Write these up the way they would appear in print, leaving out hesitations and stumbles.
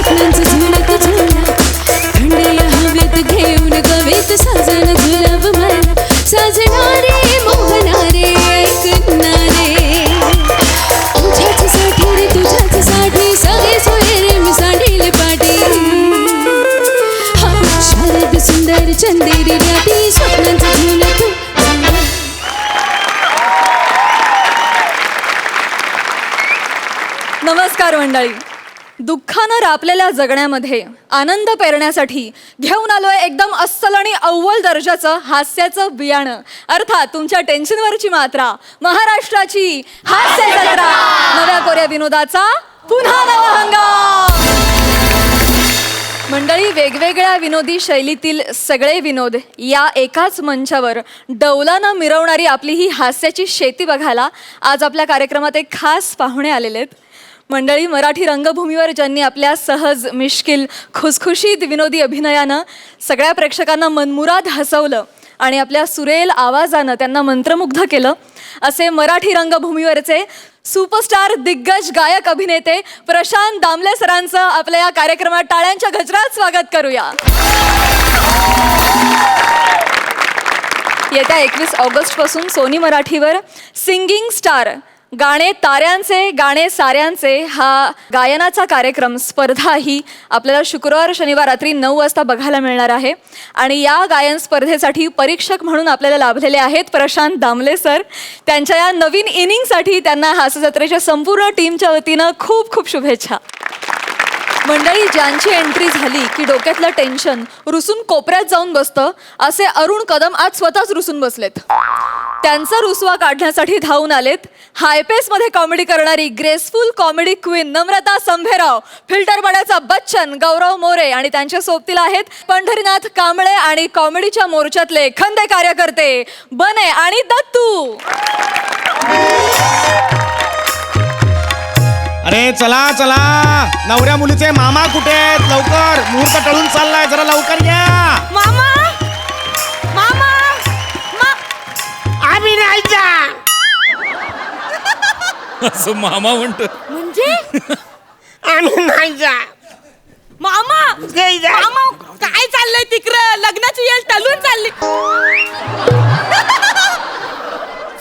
स्वप्नांचं झुलत झुला थंड या हवेत घेऊन कवेत साजन झुलाव मला साजणारे मोहनारे ऐकणारे तुझ्याच साठी रे तुझ्याच साठी सगळे सोय रे मी सांडील पाटी हा शारद सुंदर चंदेरी राती स्वप्नांचं झुलत नमस्कार मंडळी. दुःखानं रापलेल्या जगण्यामध्ये आनंद पेरण्यासाठी घेऊन आलोय एकदम अस्सल आणि अव्वल दर्जाचं हास्याचं बियाणं, अर्थात तुमच्या टेन्शनवरची मात्रा, महाराष्ट्राची हास्य जत्रा. नव्या कोऱ्या विनोदाचा पुन्हा नवा हंगाम. मंडळी, वेगवेगळ्या विनोदी शैलीतील सगळे विनोद या एकाच मंचावर डौलानं मिरवणारी आपली ही हास्याची शेती बघायला आज आपल्या कार्यक्रमात एक खास पाहुणे आलेले आहेत. मंडळी, मराठी रंगभूमीवर ज्यांनी आपल्या सहज मिश्किल खुसखुशीत विनोदी अभिनयानं सगळ्या प्रेक्षकांना मनमुराद हसवलं आणि आपल्या सुरेल आवाजानं त्यांना मंत्रमुग्ध केलं, असे मराठी रंगभूमीवरचे सुपरस्टार दिग्गज गायक अभिनेते प्रशांत दामले सरांचं आपल्या या कार्यक्रमात टाळ्यांच्या गजरात स्वागत करूया. येत्या 21 ऑगस्टपासून सोनी मराठीवर सिंगिंग स्टार, गाणे ताऱ्यांचे गाणे साऱ्यांचे हा गायनाचा कार्यक्रम स्पर्धा ही आपल्याला शुक्रवार शनिवार रात्री 9 वाजता बघायला मिळणार आहे. आणि या गायन स्पर्धेसाठी परीक्षक म्हणून आपल्याला लाभलेले आहेत प्रशांत दामले सर. त्यांच्या या नवीन इनिंगसाठी त्यांना हास्य जत्रेच्या संपूर्ण टीमच्या वतीनं खूप खूप शुभेच्छा. मंडळी, ज्यांची एंट्री झाली की डोक्यातलं टेन्शन रुसून कोपऱ्यात जाऊन बसतं, असे अरुण कदम आज स्वतःच रुसून बसलेत. त्यांचा रुसवा काढण्यासाठी धावून आलेत हायपेसमध्ये कॉमेडी करणारी ग्रेसफुल कॉमेडी क्वीन नम्रता संभेराव, फिल्टर पाण्याचा बच्चन गौरव मोरे आणि त्यांच्या सोबतीला आहेत पंढरीनाथ कांबळे आणि कॉमेडीच्या मोर्चातले खंदे कार्यकर्ते बने आणि दत्तू. अरे चला चला, नवऱ्या मुलीचे मामा कुठे आहेत? लवकर, मुहूर्त टळून चाललाय, जरा लवकर या. मामा मामा आम्ही नाही जा. असं मामा म्हणतो म्हणजे आम्ही नाही जा. मामा नाही जा. मामा काय चाललंय तिकडं? लग्नाची येळ टलून चालली.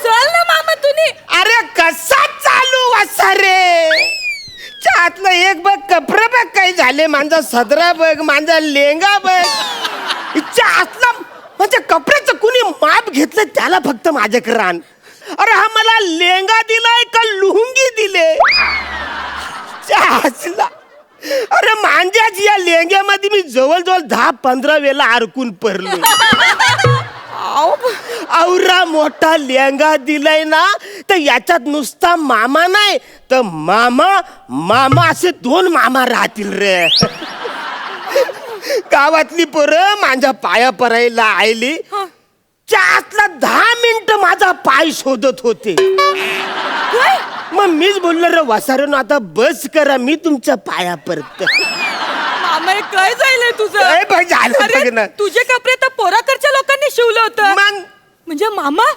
चल ना मामा तुम्ही. अरे कसा चालू वासा रे? आतलं एक बघ, कपडे बघ काही झाले, माझा सदरा बघ, माझा लेंगा बघ. इच्छा आतला म्हणजे कपड्याचं कुणी माप घेतलं त्याला फक्त माझ्याकडे आण. अरे हा मला लेंगा दिलाय का लुंगी दिले? आसला अरे मांज्याच या लेंग्यामध्ये मी जवळजवळ 10-15 वेळा अडकून पडलो. औरा मोठा लेंगा दिलाय ना, तर याच्यात नुसता मामा नाही तर मामा मामा असे 2 मामा राहतील रे. गावातली पोरं माझ्या पाया परायला आयली. आतला 10 मिनिटं माझा पाय शोधत होते. मग मीच बोललो रे वसारण, आता बस करा, मी तुमच्या पाया पडत. मामा हे काय जाईल तुझं? झालं तुझे कपडे तर पोराकडच्या लोकांनी शिवलं होतं. मग म्हणजे मामा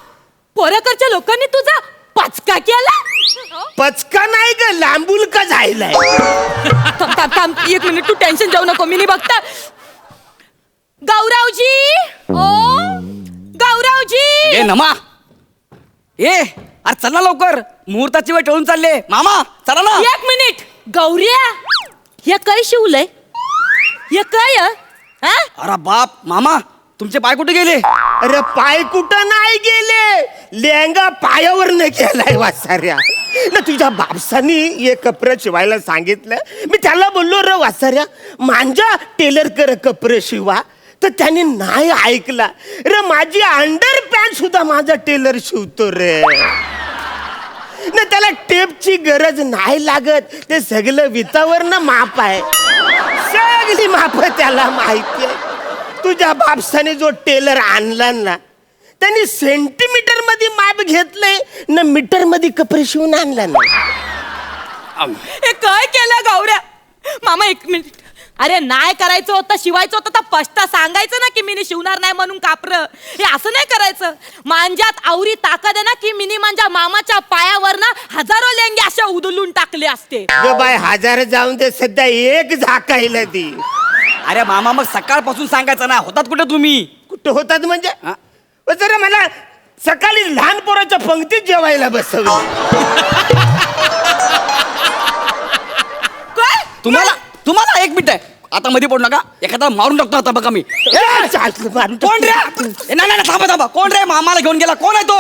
पोराकडच्या लोकांनी तुझा पचका केला? पचका नाही ग, लांबूल का जायलाय. थांब 1 मिनिट, तू टेन्शन जाऊ नको, मी नाही बघता. गौरवजी, ओ गौरवजी. ए नमा, अरे चल ना लवकर, मुहूर्ताची वेळ टळून चालले. मामा चला ना. 1 मिनिट. गौऱ्या, हे काय शिवलंय? हे काय? अरे बाप, मामा तुमचे पाय कुठे गेले? अरे पाय कुठं नाही गेले, लेंगा पायावर न गेलाय वासाऱ्या. ना तुझ्या बापसानी हे कपडे शिवायला सांगितलं. मी त्याला बोललो रे वासाऱ्या, माझ्या टेलर कर कपडे शिवा, तर त्याने नाही ऐकला रे. माझी अंडर पॅन्ट सुद्धा माझा टेलर शिवतो रे. ना त्याला टेपची गरज नाही लागत, ते सगळं वितावर ना माप आहे, सगळी माप त्याला माहिती आहे. तुझ्या बापसाने जो टेलर आणला ना, त्यांनी सेंटीमीटर मध्ये माप घेतलंय ना, मीटर मध्ये कपडे शिवून आणला ना. हे काय केलं गौऱ्या? मामा 1 मिनिट. अरे नाही करायचं होतं, शिवायचं होतं तर स्पष्ट सांगायचं ना की मी शिवणार नाही म्हणून कापर. हे असं नाही करायचं. मांज्यात आवरी ताकद आहे ना की मिनी माझ्या मामाच्या पायावर ना हजारो लेंगे अशा उधळून टाकले असते. ग बाय, हजार जाऊन दे, सध्या एक झाकायला ती. अरे मामा मग सकाळपासून सांगायचं ना, होतात कुठे तुम्ही? कुठं होतात म्हणजे? हा? जरा मला सकाळी लहान पोराच्या पंक्तीत जेवायला बसवलं. काय? तुम्हाला एक मिनिट आहे, आता मध्ये पडू नका, एखादा मारून टाकतो आता बघा मी. कोण रे? नाही थांबा, कोण रे? मामाला घेऊन गेला, कोण आहे तो?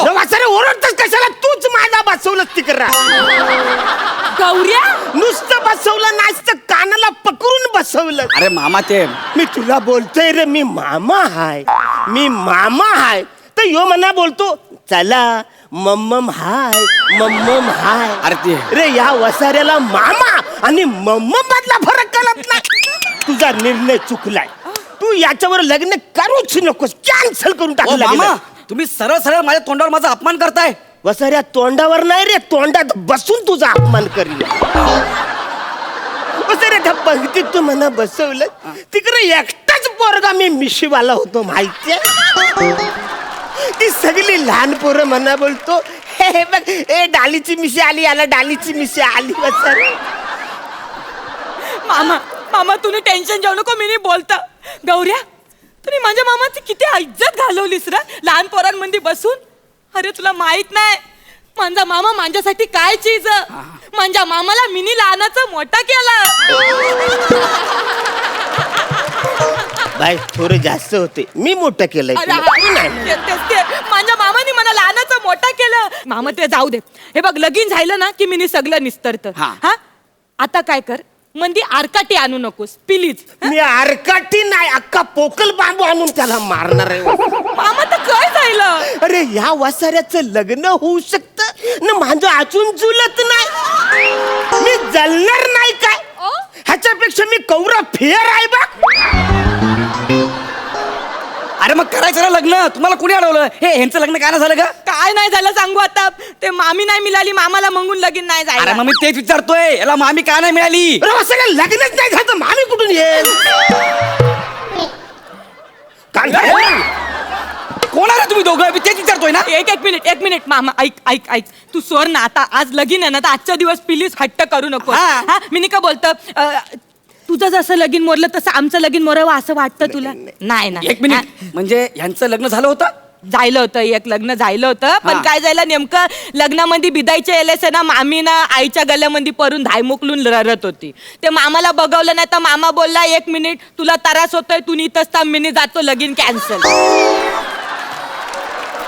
ओरडतच कशाला? तूच माझा बसवलं तिकडे. गौऱ्या नुसतं बसवलं नाचतं, कानाला पकडून बसवलं. अरे मामा ते मी तुला बोलतोय रे, मी मामा हाय तर यो मना बोलतो चला मम्मम हाय. अरे ते रे या वसाऱ्याला मामा आणि मम्मम मधला फरक कळत नाही. तुझा निर्णय चुकलाय. तू याच्यावर लग्न करूच नकोस, कॅन्सल करून ओ टाकलं मामा, लग्न. तुम्ही सरळ सरळ माझ्या तोंडावर माझा अपमान करताय. वसाऱ्या तोंडावर नाही रे, तोंडात बसून तुझा अपमान करील. वसाऱ्या त्या पंक्तीत तू मला बसवलं, तिकडे एकटाच पोरगा मी मिशीवाला होतो माहितीये. ती सगळी लहान पोरं म्हणा बोलतो, हे बघ ए डालीची मिशी आली, याला डालीची मिशी आली. वसाऱ्या मामा तुम्ही टेन्शन घेऊ नको, मी नाही बोलता. गौऱ्या तुम्ही माझ्या मामाची किती इज्जत घालवलीस रा लहान पोरांमध्ये बसून. अरे तुला माहित नाही माझा मामा माझ्यासाठी काय चीज. माझ्या मामाला मिनी लहानाचा मोठा केला. बाय थोडं जास्त होते, मी मोठं केलंय अरे तुला. तू नाही. ते माझ्या मामाने मला लहानाचा मोठा केलं. मामा ते जाऊ दे. हे बघ लगीन झालं ना की मिनी सगळं निस्तरत. हा. हा आता काय कर, मंदी आरकाटी आणू नकोस प्लीज. मी आरकाठी नाही, अख्खा पोकल बांबू आणून त्याला मारणार आहे. मामा तर काय झालं? अरे या वासाऱ्याचं लग्न होऊ शकतं ना, माझं अजून जुलत नाही. मी जलणार नाही काय? ह्याच्यापेक्षा मी कौरा फेर आहे बघ. अरे मग करायचं ना लग्न, तुम्हाला कुणी अडवलं? हे ह्यांचं लग्न काय नाही झालं का? काय नाही झालं सांगू आता. ते मामी नाही मिळाली, मामाला मंगून लगीन नाही अरे झालं. मग मी तेच विचारतोय, याला मामी काय नाही मिळाली? अरे वासाऱ्या लग्नच नाही झालं तर मामी कुठून येईल? कोण आहे रे तुम्ही दोघं? मी तेच विचारतोय ना. एक मिनिट मामा ऐक तू सोर ना आता. आज लगीन आहे ना, तर आजच्या दिवस प्लीज हट्ट करू नको. हा. हा मी नाही का बोलतं, तुझं जसं लगीन मोरलं तसं आमचं लगीन मोरावं असं वाटतं तुला? नाही ना. एक मिनिट, म्हणजे ह्यांचं लग्न झालं होतं? जायलं होतं, एक लग्न जायलं होतं. पण हा. काय झालं नेमकं लग्नामध्ये बिदायच्या एलेस ना मामी ना आईच्या गल्यामध्ये परून धायमुकलून रडत होती. ते मामाला बघवलं नाही तर मामा बोलला 1 मिनिट तुला त्रास होतोय, तू इथंच थांब, मी जातो, लगीन कॅन्सल.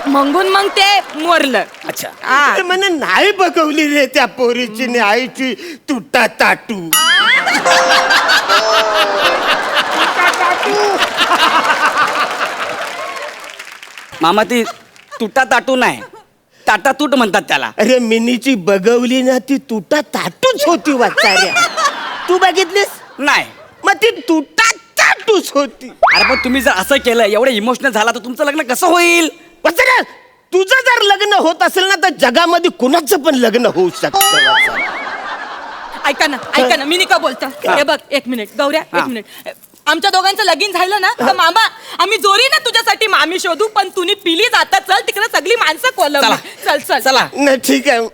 मंगून मग ते मोरलं. अच्छा. हा. ते म्हणे नाही बघवली रे त्या पोरीची ने आईची तुटा ताटू. मामा ती तुटा ताटू नाही, टाटा तूट म्हणतात त्याला. अरे मिनीची बघवली ना, ती तुटा ताटूच होती वाचाऱ्या. तू बघितलीस? नाही. मग ती तुटा ताटूच होती. अरे पण तुम्ही जर असं केलं, एवढं इमोशनल झाला, तर तुमचं लग्न कसं होईल? वाचाऱ्या तुझं जर लग्न होत असेल ना, तर जगामध्ये कुणाचं पण लग्न होऊ शकतं. वाचाऱ्या. ऐका ना मी नाही का बोलतं. हे बघ 1 मिनिट गौऱ्या, हा. 1 मिनिट. आमच्या दोघांचं लगीन झालं ना तर मामा आम्ही जोरी ना तुझ्यासाठी मामी शोधू, पण तुम्ही पिली जाता. चल तिकडे सगळी माणसं कोलम. चला. नाही ठीक आहे,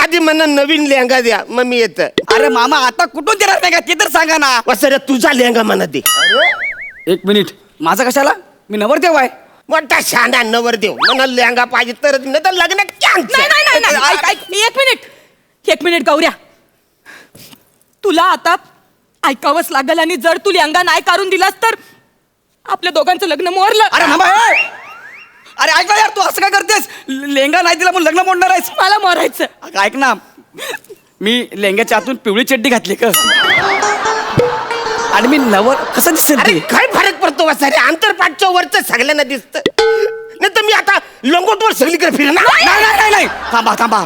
आधी मला नवीन लेहंगा द्या, मग मी येत. अरे मामा आता कुठून देणार नाही का, ते तर सांगा ना. वाचाऱ्या तुझा लेहंगा मला दे. 1 मिनिट, माझा कशाला? मी नवरदेव आहे. मोठा शाना नवर देव मला लेहंगा पाहिजे तर, नाही तर लग्न कॅन्सल. नाही ऐक 1 मिनिट गौऱ्या, तुला आता ऐकावंच लागल. आणि जर तू लेहंगा नाही काढून दिलास तर आपल्या दोघांचं लग्न मोरलं. अरे थांबा, ए! अरे ऐक ना यार, तू असं काय करतेस? लेंगा नाही दिला म्हणून लग्न मोडणार आहेस? मला मोरायचं. अगं, ऐक ना, मी लेंग्याच्या आतून पिवळी चड्डी घातली का, आणि मी नवर कसं दिसेल अरे ते? काय फरक पडतो वाचाऱ्या, आंतरपाठच्या वरच सगळ्यांना दिसत. नाही तर मी आता लंगोटवर सगळीकडे फिरणार. नाही, थांबा.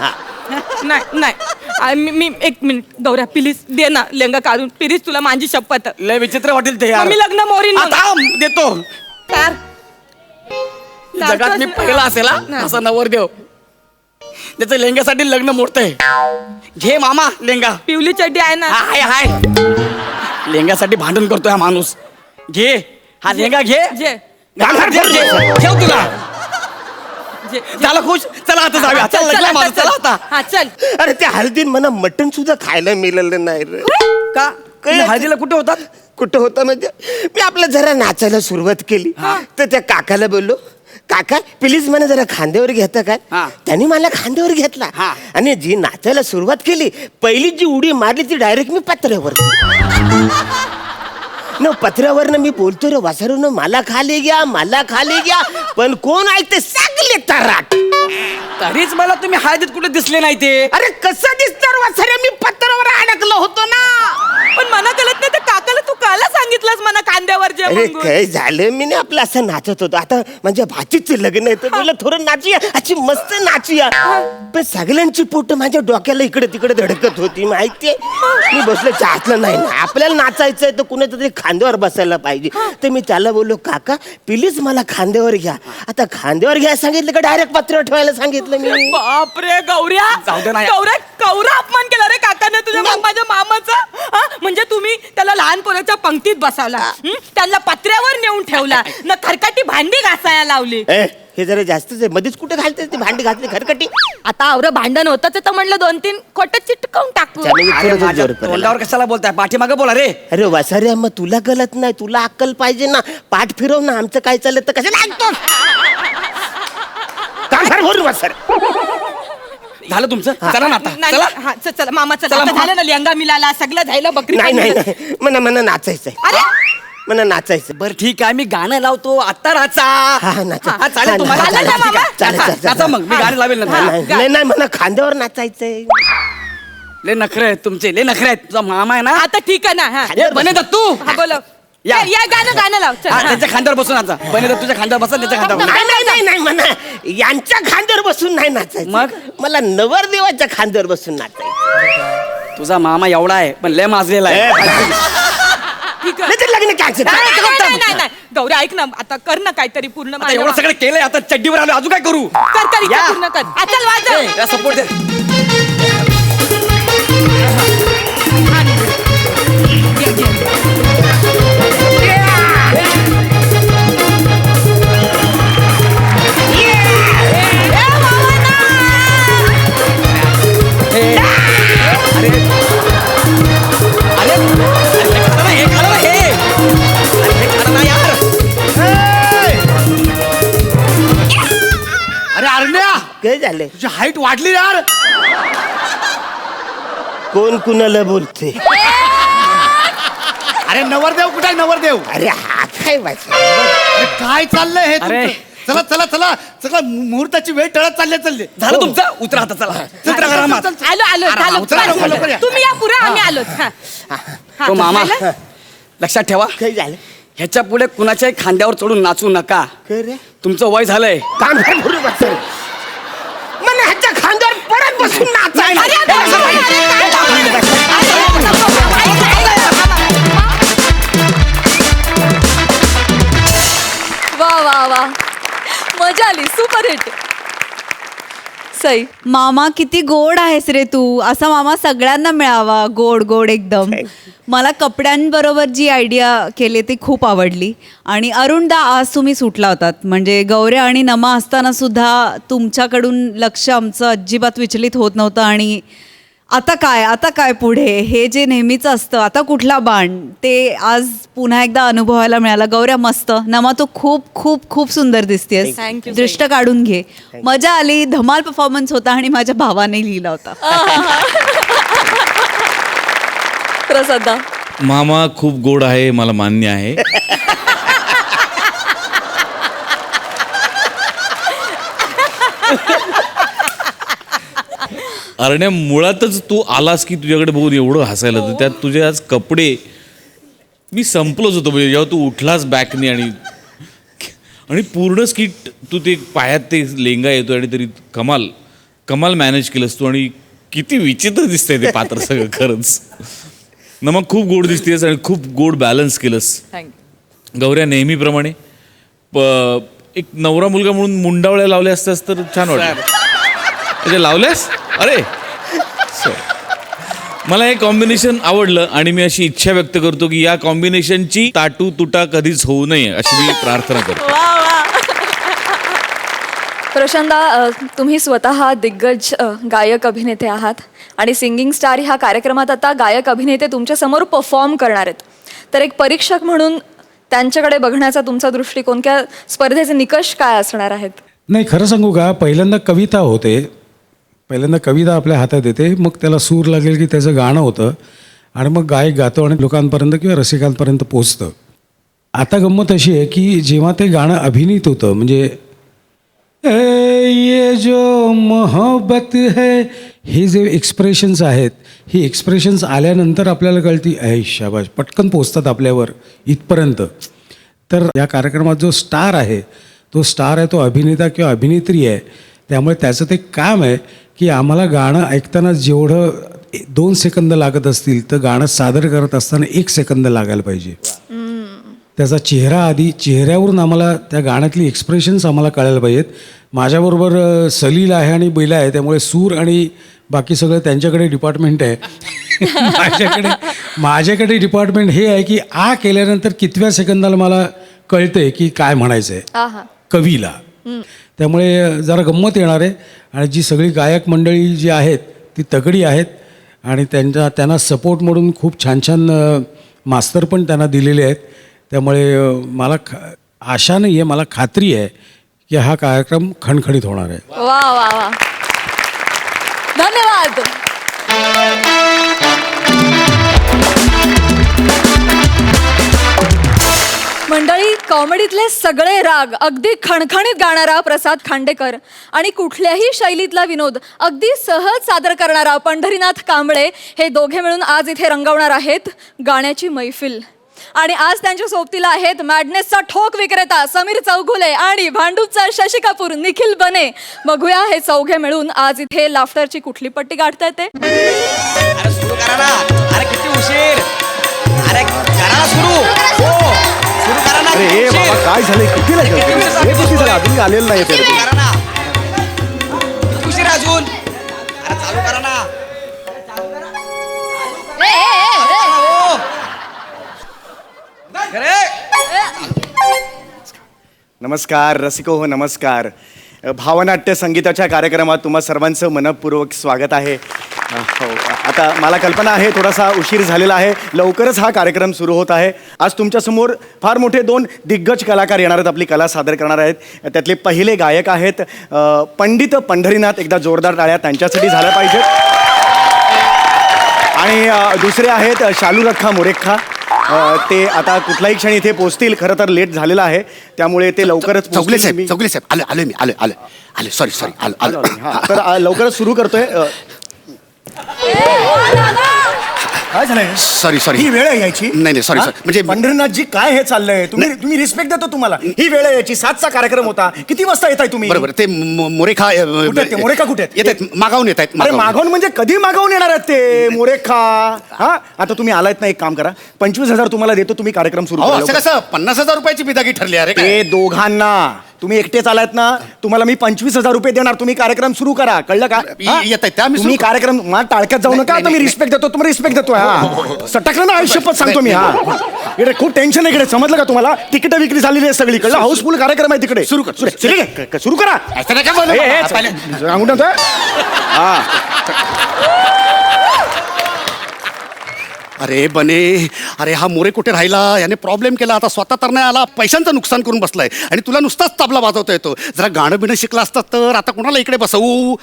नाही मी 1 मिनिट गौऱ्या प्लीज दे ना लेहंगा काढून प्लीज, तुला माझी शपथ. लय विचित्र वाटेल ते यार. मी लग्न मोरीन मग. आता देतो. तर जगात मी पहिला असेल हा, असा नवरदेव त्याचं लेंग्यासाठी लग्न मोडतंय. घे मामा लेंगा. पिवली चड्डी आहे ना. हाय लेंग्यासाठी भांडण करतोय हा माणूस. घे हा लेंगा घे. जे ठेव तुला. जे झालं खुश. चला आता जाऊया. चल लग्न माझं. चला आता. हा चल. अरे त्या हळदीन मला मटण सुद्धा खायला मिळालं नाही रे. का तुम्ही हळदीला कुठे होतात? कुठं होतं म्हणजे मी आपलं जरा नाचायला सुरुवात केली तर त्या काकाला बोललो, काका प्लीज मला जरा खांद्यावर घेता काय. हा. त्यांनी मला खांद्यावर घेतला हा. आणि जी नाचायला सुरुवात केली पहिली जी उडी मारली ती डायरेक्ट मी पत्र्यावर न पत्र्यावरनं मी बोलतो रे वासरून मला खाली घ्या पण कोण ऐकते सगळे तराट. तरीच मला तुम्ही हळदीत कुठे दिसले नाही ते. अरे कसं दिसणार वासरे मी पत्र्यावर अडकलो होतो ना. पण मला कळत नाही, त्या काकाला तू काला सांगितलंस मला कांद्यावर जे अरे मंगून? काय झालं मी ना आपलं असं नाचत होतो. आता माझ्या भाचीचं लग्न आहे तर बोला थोडं नाचूया अशी मस्त नाचूया. पण सगळ्यांची पोट माझ्या डोक्याला इकडे तिकडे धडकत होती माहितीये. मी बसलो चाचलं नाही ना आपल्याला नाचायचंय तर कुणाच्या तरी खांद्यावर बसायला पाहिजे. तर मी त्याला बोललो काका प्लीज मला खांद्यावर घ्या. आता खांद्यावर घ्या सांगितलं का डायरेक्ट पत्र्यावर ठेवायला सांगितलं मी. बापरे गौऱ्या, जाऊ दे ना. गौऱ्या कवरा अपमान केला रे काकाने तुझ्या माझ्या मामाचा. हा? म्हणजे तुम्ही त्याला लहान पोराच्या पंक्तीत बसवला, त्यांना पत्र्यावर नेऊन ठेवला न खरकटी भांडी घासायला लावली. हे जरा जास्तच आहे. मध्येच कुठे घालते ती भांडी घातली खरकटी. आता आवरं भांडण होतं तर म्हणलं 2-3 खोट चिटकवून टाकू. त्याने अरे थोडं माझ्या जोर करायला. तोंडावर कशाला बोलताय? पाठीमागे बोला रे. अरे वासाऱ्या मग तुला कळत नाही, तुला अक्कल पाहिजे ना. पाठ फिरव ना. आमचं काय चाललं तर कशाला ऐकतो काय भरून वासर. झालं तुमचं. चला ना आता. नाही, चला. हा, चला मामा चला. चला, आता मामा. झालं ना लेंगा मिळाला सगळं झालं बकरी नाही पण नाही झालं. नाही मला नाचायचंय. अरे मला नाचायचं. बरं ठीक आहे मी गाणं लावतो आता नाचा. हा नाचा. हा, चालेल तुम्हाला. हा, चालेल ना, मामा? चालेल, चालेल, चालेल. नाचा मग मी गाणं लावेल ना. नाही नाही मला खांद्यावर नाचायचंय. ले नखरे आहेत तुमचे. ले नखरे आहेत. तुझा मामा आहे ना. आता ठीक आहे ना. हा ए, बने दत्तू. हा, बोलो या. या गाणं लाव चल. हा, हा. त्याच्या खांद्यावर बसून नाचा. बने दत्तूच्या खांद्यावर बसा. त्याच्या खांद्यावर बसा. नाही नाही नाही नाही म्हणा यांच्या खांद्यावर बसून नाही नाचायचं. मग? मला नवरदेवाच्या खांद्यावर बसून नाचायचं. तुझा मामा एवढा आहे पण लय माजलेला आहे. ठीक आहे. नाही तर लग्न कॅन्सल. नाही गौरी ऐक ना आता कर ना काहीतरी पूर्ण आता एवढं सगळं केलंय आता चड्डीवर आलो अजून काय करू. कर इच्छा या. पूर्ण कर. हा, चल वाजव. सपोर्ट दे. अरे अरे हे खालं ना हे. अरे हे खालं ना यार. अरे अरण्या काय झालंय? तुझी हाईट वाढली यार. कोण कुणाला बोलते? अरे नवरदेव कुठे आहे नवरदेव? अरे हा काय वाचा. अरे काय चाललंय हे अरे. तुमचं? चला चला चला सगळं मुहूर्ताची वेळ टळत चालले. झालं तुमचं. उतरा आता चला. उतरा आरामात. आलो आराम, झालं. उचला, बस, लवकर, लवकर या. तुम्ही या पुढे आम्ही आलोच. हा. हा, तो मामा झालं? लक्षात ठेवा काय झालं? ह्याच्या पुढे कुणाच्याही खांद्यावर चढून नाचू नका. काय रे? तुमचं वय झालंय. काम काय भरू वासर. मला ह्याच्या खांद्यावर परत बसून नाचायला. अरे, अरे, अरे, वा वा वा मजा आली. Super hit. सई मामा किती गोड आहेस रे तू. असा मामा सगळ्यांना मिळावा. गोड गोड एकदम. मला कपड्यांबरोबर जी आयडिया केली ती खूप आवडली. आणि अरुणदा आज तुम्ही सुटला होतात म्हणजे गौऱ्या आणि नमा असताना सुद्धा तुमच्याकडून लक्ष आमचं अजिबात विचलित होत नव्हतं. आणि आता काय पुढे हे जे नेहमीचं असतं आता कुठला बाण ते आज पुन्हा एकदा अनुभवायला मिळाला. गौऱ्या मस्त. नमा तू खूप खूप खूप सुंदर दिसतेस. Thank you, दृष्ट काढून घे. मजा आली. धमाल परफॉर्मन्स होता आणि माझ्या भावाने लिहिला होता. प्रसादा मामा खूप गोड आहे मला मान्य आहे. अरण्या मुळातच तू आलास की तुझ्याकडे बघून एवढं हसायला तर त्यात तुझे आज कपडे मी संपलोच होतो म्हणजे जेव्हा तू उठलास बॅकने आणि पूर्ण स्किट तू ते पायात ते लेंगा येतो आणि तरी कमाल मॅनेज केलंस तू. आणि किती विचित्र दिसतंय ते पात्र सगळं खरंच. ना मग खूप गोड दिसतेस आणि खूप गोड बॅलन्स केलंस. गौऱ्या नेहमीप्रमाणे एक नवरा मुलगा म्हणून मुंडावळ्या लावल्या असत्यास तर छान वाटलं. म्हणजे लावल्यास. अरे मला हे कॉम्बिनेशन आवडलं आणि मी अशी इच्छा व्यक्त करतो की या कॉम्बिनेशनची ताटू तुटा कधीच होऊ नये अशी मी प्रार्थना करतो. प्रशांतदा, तुम्ही स्वतः दिग्गज गायक अभिनेते आहात आणि सिंगिंग स्टार ह्या कार्यक्रमात आता गायक अभिनेते तुमच्या समोर परफॉर्म करणार आहेत. तर एक परीक्षक म्हणून त्यांच्याकडे बघण्याचा तुमचा दृष्टिकोन किंवा स्पर्धेचे निकष काय असणार आहेत? नाही, खरं सांगू का, पहिल्यांदा कविता होते, पहिल्यांदा कविता आपल्या हातात येते, मग त्याला सूर लागेल की त्याचं गाणं होतं आणि मग गायक गातो आणि लोकांपर्यंत किंवा रसिकांपर्यंत पोचतं. आता गंमत अशी आहे की जेव्हा ते गाणं अभिनीत होतं, म्हणजे ये जो मोहब्बत है, हे जे एक्सप्रेशन्स आहेत, ही एक्सप्रेशन्स आल्यानंतर आपल्याला कळती शाबाश, पटकन पोचतात आपल्यावर इथपर्यंत. तर या कार्यक्रमात जो स्टार आहे तो स्टार आहे, तो अभिनेता किंवा अभिनेत्री आहे. त्यामुळे त्याचं ते काम आहे की आम्हाला गाणं ऐकताना जेवढं 2 सेकंद लागत असतील तर गाणं सादर करत असताना 1 सेकंद लागायला पाहिजे. त्याचा चेहरा आधी, चेहऱ्यावरून आम्हाला त्या गाण्यातली एक्सप्रेशन्स आम्हाला कळायला पाहिजेत. माझ्याबरोबर सलील आहे आणि बैला आहे, त्यामुळे सूर आणि बाकी सगळं त्यांच्याकडे डिपार्टमेंट आहे. माझ्याकडे डिपार्टमेंट हे आहे की आ केल्यानंतर कितव्या सेकंदाला मला कळतंय की काय म्हणायचं आहे कवीला. त्यामुळे जरा गंमत येणार आहे आणि जी सगळी गायक मंडळी जी आहेत ती तगडी आहेत आणि त्यांना सपोर्ट म्हणून खूप छान छान मास्तर पण त्यांना दिलेले आहेत. त्यामुळे मला आशा नाही आहे, मला खात्री आहे की हा कार्यक्रम खणखणीत होणार आहे. वा वा वा, धन्यवाद. मंडळी, कॉमेडीतले सगळे राग अगदी खणखणीत गाणारा प्रसाद खांडेकर आणि कुठल्याही शैलीतला विनोद अगदी सहज सादर करणारा पंढरीनाथ कांबळे हे दोघे मिळून आज इथे रंगवणार आहेत गाण्याची मैफिल. आणि आज त्यांच्या सोबतीला आहेत मॅडनेसचा ठोक विक्रेता समीर चौगुले आणि भांडूपचा शशी कपूर निखिल बने. बघूया हे चौघे मिळून आज इथे लाफ्टरची कुठली पट्टी गाठता येते. अरे सुरू करा ना, अरे किती उशीर, अरे करा सुरू, हो सुरू करा ना. अरे बाबा, काय झालंय? किती झालं? अजून आलेलं नाही. करा ना, किती उशीर अजून, अरे चालू करा ना. नमस्कार रसिको हो, नमस्कार. भावनाट्य संगीताच्या कार्यक्रमात तुम्हा सर्वांचं मनपूर्वक स्वागत आहे. आता मला कल्पना आहे थोडासा उशीर झालेला आहे, लवकरच हा कार्यक्रम सुरू होत आहे. आज तुमच्यासमोर फार मोठे 2 दिग्गज कलाकार येणार आहेत, आपली कला सादर करणार आहेत. त्यातले पहिले गायक आहेत पंडित पंढरीनाथ. एकदा जोरदार टाळ्या त्यांच्यासाठी झाल्या पाहिजेत. आणि दुसरे आहेत शालू मोरेखा. ते आता कुठल्याही क्षणी इथे पोहोचतील. खरं तर लेट झालेला आहे, त्यामुळे ते लवकरच चौगुले साहेब आले सॉरी आलो. तर लवकरच सुरू करतोय. काय झालंय? सॉरी ही वेळ आहे यायची. नाही सॉरी म्हणजे पंढरीनाथजी, काय हे चाललंय? तुम्ही रिस्पेक्ट देतो तुम्हाला. ही वेळ आहे याची. 7चा कार्यक्रम होता. किती वाजता येताय तुम्ही? बरोबर. ते मोरेखा मोरेखा कुठे आहेत? येत आहेत, मागावून येत आहेत. अरे मागवून म्हणजे कधी मागवून येणार आहेत ते मोरेखा? हा, आता तुम्ही आलायत ना, एक काम करा, 25,000 तुम्हाला देतो, तुम्ही कार्यक्रम सुरू करा. असं कसं? 50,000 रुपयाची बिदागी ठरली. अरे ते दोघांना, तुम्ही एकटेच आलात ना, तुम्हाला मी 25,000 रुपये देणार. तुम्ही कार्यक्रम सुरू करा, कळलं का? येत आहेत त्या. तुम्ही कार्यक्रम मला टाळक्यात जाऊ नका. आता मी रिस्पेक्ट देतो, तुम्हाला रिस्पेक्ट देतो. हा, सटकलं ना आयुष्यपत सांगतो मी. हा, इकडे खूप टेन्शन आहे इकडे, समजलं का तुम्हाला? तिकीट विक्री झालेली आहे सगळी, कळलं? हाऊसफुल कार्यक्रम आहे तिकडे. सुरू करा. सांगून टाकतोय. हा, अरे बने, अरे हा मोरे कुठे राहिला? याने प्रॉब्लेम केला. आता स्वतः तर नाही आला, पैशांचं नुकसान करून बसलाय आणि तुला नुसताच तबला वाजवता येतो. जरा गाणं बिणं शिकला असतात तर. आता कोणाला इकडे बसवू?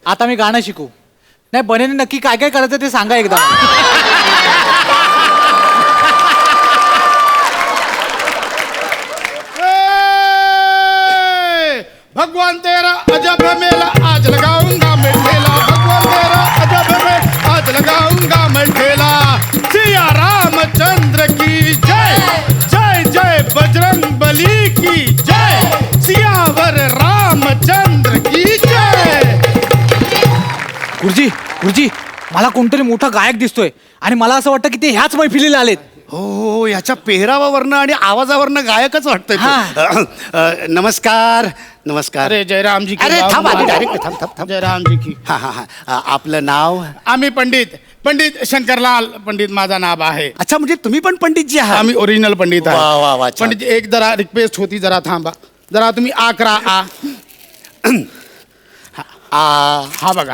आता मी गाणं शिकू? नाही, बनेने नक्की काय काय करायचं ते सांगा एकदा. भगवान तेरा अजब है मेला, आज लगाऊंगा मैं ठेला. भगवान तेरा अजब है मैं आज लगाऊंगा मैं ठेला. सिया रामचंद्र की जय, जय जय बजरंग बली की जय, सियावर रामचंद्र की जय. गुरुजी, मला कोणतरी मोठा गायक दिसतोय आणि मला असं वाटतं की ते ह्याच मैफिलीला आलेत. हो याच्या पेहरावावरनं आणि आवाजावरनं गायकच वाटतंय तो. नमस्कार नमस्कार. अरे जयरामजी की अरे बाब, थांब आधी बाब. डायरेक्ट थांब थांब थांब. जयरामजी की. हा आपलं नाव. आम्ही पंडित शंकरलाल पंडित माझं नाव आहे. अच्छा म्हणजे तुम्ही पण पंडितजी आहात. आम्ही ओरिजिनल पंडित वा, वा, वा, आहे. छान. पंडित एक जरा रिक्वेस्ट होती, जरा थांबा. जरा तुम्ही आ करा. हा बघा,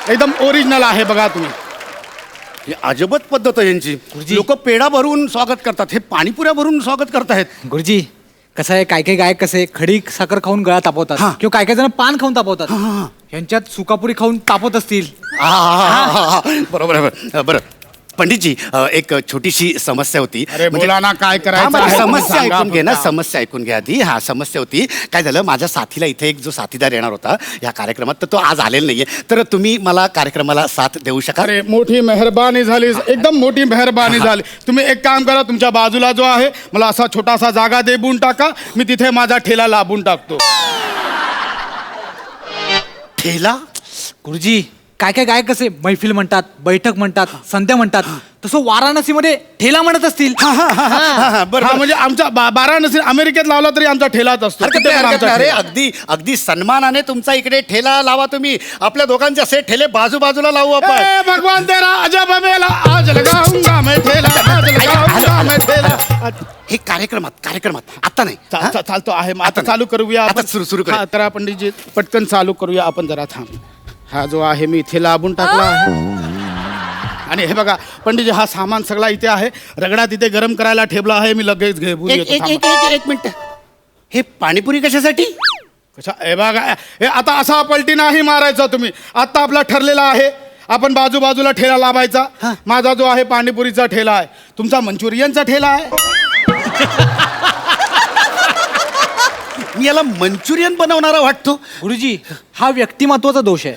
एकदम ओरिजिनल आहे बघा तुम्ही. ही अजबच पद्धत आहे यांची. लोक पेढा भरून स्वागत करतात, हे पाणीपुऱ्या भरून स्वागत करतायत. गुरुजी कसं आहे, काय काय गायक कसे खडी साखर खाऊन गळा तापवतात हा. किंवा काय काय जण पान खाऊन तापवतात. यांच्यात सुकापुरी खाऊन तापवत असतील. बरोबर आहे. बरं पंडितजी एक छोटीशी समस्या होती. अरे बोला ना, काय करायचं हा, मला आहे? समस्या सांगा ऐकून घे ना, फक्त. समस्या ऐकून घ्या आधी. हा समस्या होती, काय झालं माझ्या साथीला इथे एक जो साथीदार येणार होता या कार्यक्रमात, तर तो आज आलेला नाहीये. तर तुम्ही मला कार्यक्रमाला साथ देऊ शकाल? अरे मोठी मेहरबानी झाली, एकदम मोठी मेहरबानी झाली. तुम्ही एक काम करा, तुमच्या बाजूला जो आहे मला असा छोटासा जागा देऊन टाका, मी तिथे माझा ठेला लाभून टाकतो. ठेला? गुरुजी काय काय गायक कसे मैफिल म्हणतात, बैठक म्हणतात, संध्या म्हणतात, तसं वाराणसीमध्ये ठेला म्हणत असतील. बरं हा म्हणजे आमचा वाराणसी अमेरिकेत लावला तरी आमचा ठेलाच असतो. हरकत तिथे नाही, पण हरकत आमचा नाही. अरे ठेला. अगदी अगदी सन्मानाने तुमचा इकडे ठेला लावा तुम्ही. आपल्या दोघांचे असे ठेले बाजूबाजूला लावू आपण. ए भगवान तेरा अजब है मेला, आज लगाऊंगा मैं ठेला, आज लगाऊंगा मैं ठेला. हे कार्यक्रमात आता नाही. चालतो आहे. मग आता आता चालू करूया आता आपण. सुरू करूया. हा, करा पंडितजी, पटकन चालू करूया आपण. जरा थांब. हा जो आहे मी इथे लाभून टाकला आहे. आणि हे बघा पंडितजी, हा सामान सगळा इथे आहे. रगडा तिथे गरम करायला ठेवला आहे, मी लगेच घेऊन एक येतो. एक एक थांबा. एक एक मिनिट. हे पाणीपुरी कशासाठी? कशा हे बघा, हे आता असा पलटी नाही मारायचा तुम्ही. आता आपला ठरलेला आहे, आपण बाजूबाजूला ठेला लावायचा. माझा जो आहे पाणीपुरीचा ठेला आहे, तुमचा मंचुरियनचा ठेला आहे. मी याला मंचुरियन बनवणारा वाटतो. गुरुजी हा व्यक्तिमत्वाचा दोष आहे.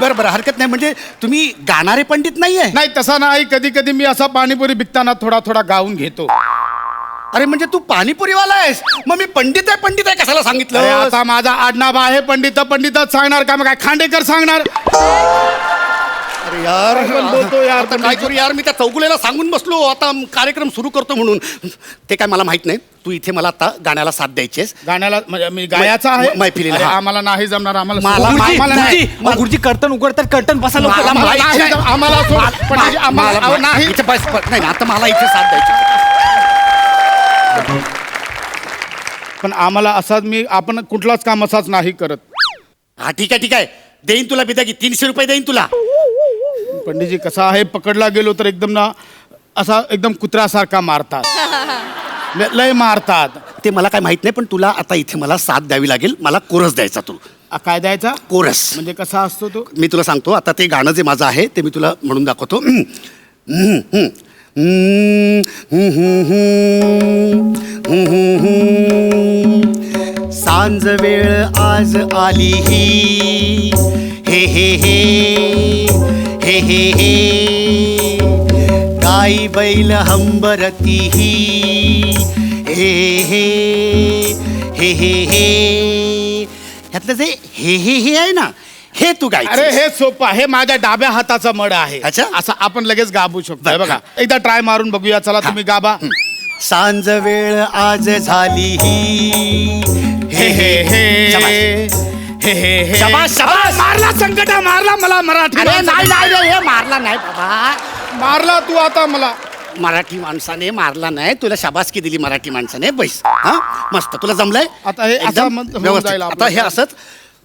बरं हरकत नाही. म्हणजे तुम्ही गाणारे पंडित नाहीये? नाही तसा नाही, कधी कधी मी असा पाणीपुरी विकताना थोडा थोडा गाऊन घेतो. अरे म्हणजे तू पाणीपुरीवाला आहेस? मग मी पंडित आहे कशाला अरे सांगितलं? आता माझा आडनाव आहे पंडितच सांगणार का? मग काय खांडेकर सांगणार? अरे यार पण बोलतो यार, आता काय करू यार, मी त्या चौगुलेला सांगून बसलो आता कार्यक्रम सुरू करतो म्हणून. ते काय मला माहित नाही. तू इथे मला आता गाण्याला साथ द्यायची आहेस. गाण्याला म्हणजे मी गायाचा आहे. मैफिलीला, अरे हा. आम्हाला नाही जमणार. आम्हाला मला- आम्हाला नाही. गुरुजी कर्तन उघडतात, कर्तन बसा लवकर. मला आम्हाला माहित नाही नाही. जम- आम्हाला सोड. पंडितजी, आम्हाला- मला- नाही. इथे नाही आता मला इथे साथ द्यायची. पण आम्हाला असाच आपण कुठलाच काम असाच नाही करत. हा ठीक आहे देईन तुला बिदागी. 300 रुपये देईन तुला. पंडितजी कसं आहे, पकडला गेलो तर एकदम ना असा एकदम कुत्र्यासारखा मारतात. लय मारतात. ते मला काय माहित नाही, पण तुला आता इथे मला साथ द्यावी लागेल. मला कोरस द्यायचा तू. काय द्यायचा? कोरस म्हणजे कसा असतो तो? मी तुला सांगतो आता. ते गाणं जे माझं आहे ते मी तुला म्हणून दाखवतो. सांज वेळ आज आली ही, हे हे हे हे हे हे, गाई बैल हंबरती ही, हे हे हे हे हे. ह्यातलं जे हे आहे ना, हे तू गाय. अरे हे सोपं आहे, माझ्या डाव्या हाताचा मड आहे. अच्छा. असं आपण लगेच गाबू शकतो. हे बघा, एकदा ट्राय मारून बघूया. चला तुम्ही गाबा. सांज वेळ आज झाली ही, हे हे हे शाबास. हे हे हे. शाबास, शाबास. मारला संकटा, मारला मला मराठी. अरे नाही रे, हे मारला नाही बाबा. मारला तू आता मला. मराठी माणसाने मारला नाही तुला. शाबासकी दिली मराठी माणसाने. बैस. हा मस्त. तुला जमलंय आता हे असं एकदम होऊन व्यवस्थित. जाईल आपलं. आता हे असंच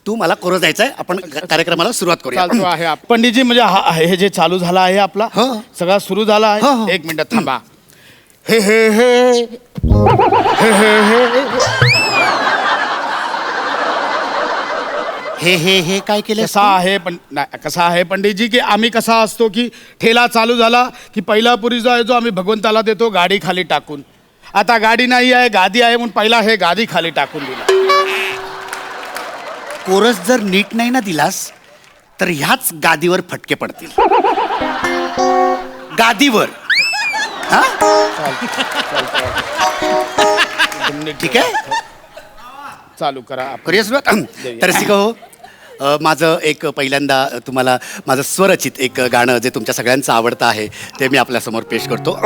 तू मला कोरस द्यायचंय. आपण कार्यक्रमाला सुरुवात करूया. चालतो आहे. पंडितजी म्हणजे हे जे चालू झाला आहे आपला, हो. सगळा सुरू झाला हो, आहे. हो. एक मिनिट थांबा. हे हे हे हे हे हे हे काय केलं? कसा आहे पण नाही, कसा आहे पंडितजी की आम्ही कसा असतो की ठेला चालू झाला की पहिला पुरी जो आहे जो आम्ही भगवंताला देतो गाडी खाली टाकून. आता गाडी नाही आहे, गादी आहे, म्हणून पहिला हे गादी खाली टाकून दिला. कोरस जर नीट नाही ना दिलास तर ह्याच गादीवर फटके पडतील. गादीवर. हा ठीक आहे. चालू करा आपण. करूया सुरुवात. तर रसिको, माझं एक पहिल्यांदा तुम्हाला माझं स्वरचित एक गाणं जे तुमच्या सगळ्यांचं आवडतं आहे ते मी आपल्यासमोर पेश करतो.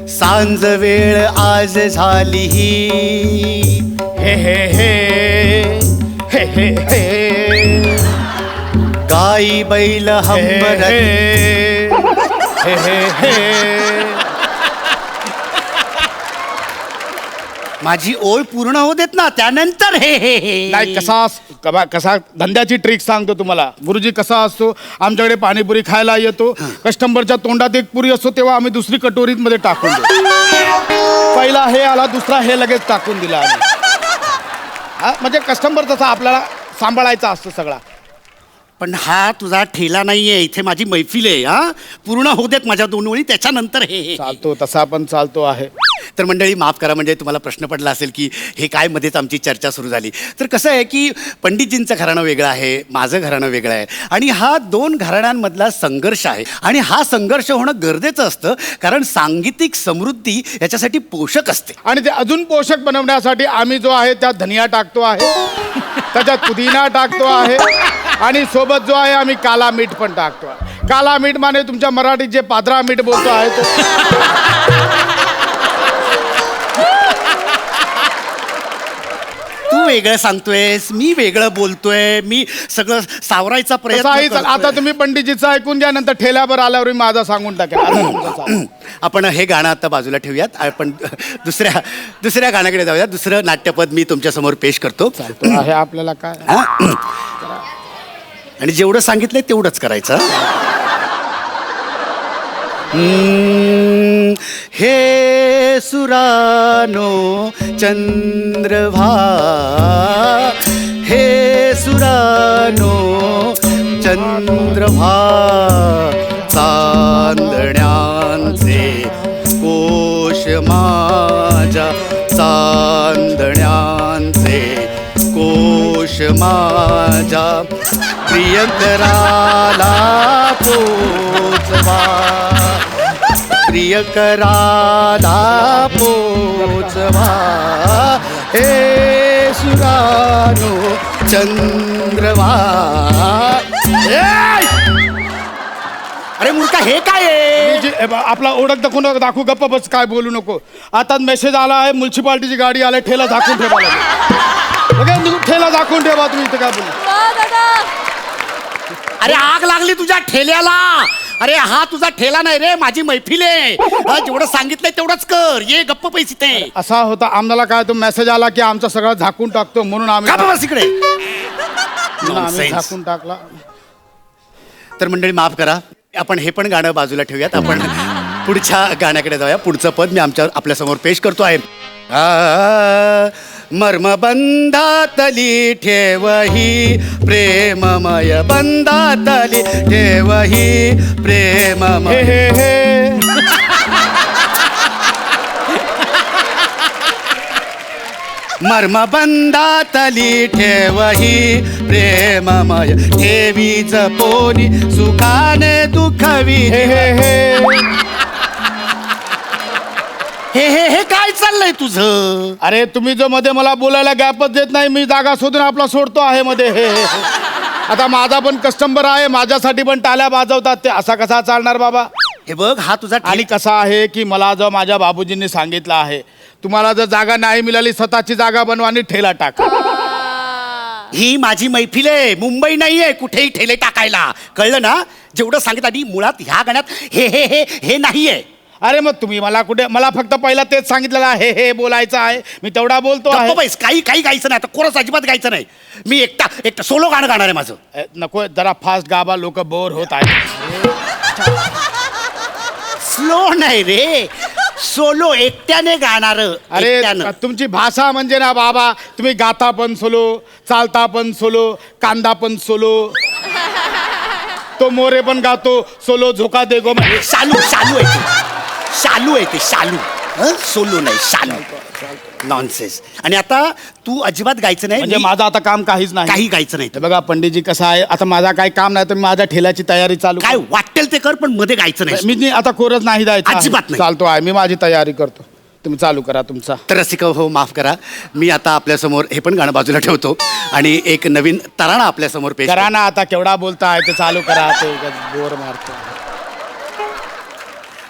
सांज वेळ आज झाली हे हे हे हे हे हे गाई बैल हंबरती हे हे हे. माझी ओळ पूर्ण होऊ देत ना त्यानंतर हे हे हे. नाही कसा धंद्याची ट्रिक सांगतो तुम्हाला. गुरुजी कसा असतो, आमच्याकडे पाणीपुरी खायला येतो, कस्टमरच्या तोंडात एक पुरी असतो तेव्हा आम्ही दुसरी कटोरीत मध्ये टाकून देतो. पहिला हे आला, दुसरा हे लगेच टाकून दिला आम्ही. म्हणजे कस्टमर तसा आपल्याला सांभाळायचा असतो सगळा. पण हा तुझा ठेला नाहीये, इथे माझी मैफिल आहे. हा पूर्ण होऊ देत माझ्या 2 ओळी त्याच्यानंतर हे हे. चालतो तसा पण चालतो आहे. तर मंडळी माफ करा, म्हणजे तुम्हाला प्रश्न पडला असेल की हे काय मध्येच आमची चर्चा सुरू झाली. तर कसं आहे की पंडितजींचं घराणं वेगळं आहे, माझं घराणं वेगळं आहे आणि हा 2 घराण्यांमधला संघर्ष आहे. आणि हा संघर्ष होणं गरजेचं असतं कारण सांगीतिक समृद्धी याच्यासाठी पोषक असते. आणि ते अजून पोषक बनवण्यासाठी आम्ही जो आहे त्यात धनिया टाकतो आहे, त्याच्यात पुदिना टाकतो आहे आणि सोबत जो आहे आम्ही काला मीठ पण टाकतो आहे. काला मीठ माने तुमच्या मराठीत जे पाद्रा मीठ बोलतो आहे तो. तू वेगळं सांगतोयस, मी वेगळं बोलतोय, मी सगळं सावरायचा प्रयत्न करतोय. आता तुम्ही पंडितजीचं ऐकून घ्या, नंतर ठेल्यावर आल्यावर मी माझा सांगून टाकेल. आपण हे गाणं आता बाजूला ठेवूयात. आपण दुसऱ्या गाण्याकडे जाऊयात. दुसरं नाट्यपद मी तुमच्या समोर पेश करतो. आहे आपल्याला काय. आणि जेवढं सांगितलंय तेवढंच करायचं. हे सुरानो चंद्रभा, हे सुरानो चंद्रभा, चांदण्यांचे कोश माझ्या, चांदण्यांचे कोश माझ्या, प्रियकराला पोचवा, प्रियकराला पोचवा, हे सुरानो चंद्रवा. अरे मूर्खा हे काय आहे? आपला ओळख दाखवू गप्प बस, काय बोलू नको. आता मेसेज आला आहे, म्युन्सिपाल्टीची गाडी आली, ठेला झाकून ठेवा लागेल. ठेला झाकून ठेवा तुम्ही इथं काय बोलू. अरे आग लागली तुझ्या ठेल्याला. अरे हा तुझा ठेला नाही रे, माझी मैफिल आहे. जेवढं सांगितलंय तेवढंच कर, ये गप्प पैसे ते. असा होता आम्हाला काय, तो मेसेज आला की आमचं सगळं झाकून टाकतो म्हणून आम्ही इकडे झाकून टाकला. तर मंडळी माफ करा, आपण हे पण गाणं बाजूला ठेवूयात. आपण पुढच्या गाण्याकडे जाऊया. पुढचं पद मी आपल्यासमोर पेश करतो आहे. मर्मबंधातली ठेवही प्रेममय, बंधातली ठेवही प्रेममय. मर्मबंधातली ठेवही प्रेममय, ठेवी जपोनी सुखाने दुखवी. हे हे हे हे हे काय चाललंय तुझं? अरे तुम्ही जो मध्ये मला बोलायला गॅपच देत नाही, मी जागा शोधून आपला सोडतो आहे मध्ये. हे आता माझा पण कस्टमर आहे, माझ्यासाठी पण टाळ्या वाजवतात ते. असा कसा चालणार बाबा? हे बघ हा तुझा आणि कसा आहे की मला जो माझ्या बाबूजींनी सांगितलं आहे, तुम्हाला जर जागा नाही मिळाली स्वतःची जागा बनवा आणि ठेला टाका. ही माझी मैफिल आहे, मुंबई नाहीये कुठेही ठेले टाकायला, कळलं ना? जेवढं सांगितलं. आणि मुळात ह्या गाण्यात हे हे हे हे नाहीये. अरे मग तुम्ही मला फक्त पहिला तेच सांगितलेलं आहे, हे बोलायचं आहे, मी तेवढा बोलतो आहे. काही गायचं नाही, आता कोरस अजिबात गायचं नाही. मी एकटा सोलो गाणं गाणार आहे माझं. नको जरा फास्ट गाबा, लोक बोर होत आहेत. स्लो नाही रे, सोलो एकट्याने गाणार. अरे तुमची भाषा म्हणजे ना बाबा, तुम्ही गाता पण सोलो, चालता पण सोलो, कांदा पण सोलो, तो मोरे पण गातो सोलो, झोका दे गो. शालू आहे ते, शालू आहे ते, शालू. सोलो नाही, शालू. नॉनसेन्स. आणि आता तू अजिबात गायचं नाही. म्हणजे माझं आता काम काहीच नाही, काही गायचं नाही. बघा पंडितजी कसं आहे, आता माझा काही काम नाही तर माझ्या ठेल्याची तयारी चालू. काय वाटेल ते कर, पण मध्ये गायचं नाही. मी आता कोरच नाही द्यायचं, अजिबात नाही. चालतो आहे, मी माझी तयारी करतो. तुम्ही चालू करा तुमचा. तर रसिका हो माफ करा, मी आता आपल्यासमोर हे पण गाणं बाजूला ठेवतो आणि एक नवीन तराणा आपल्यासमोर पेश करा ना आता, केवढा बोलताय ते चालू करा. ते बोर मारतो.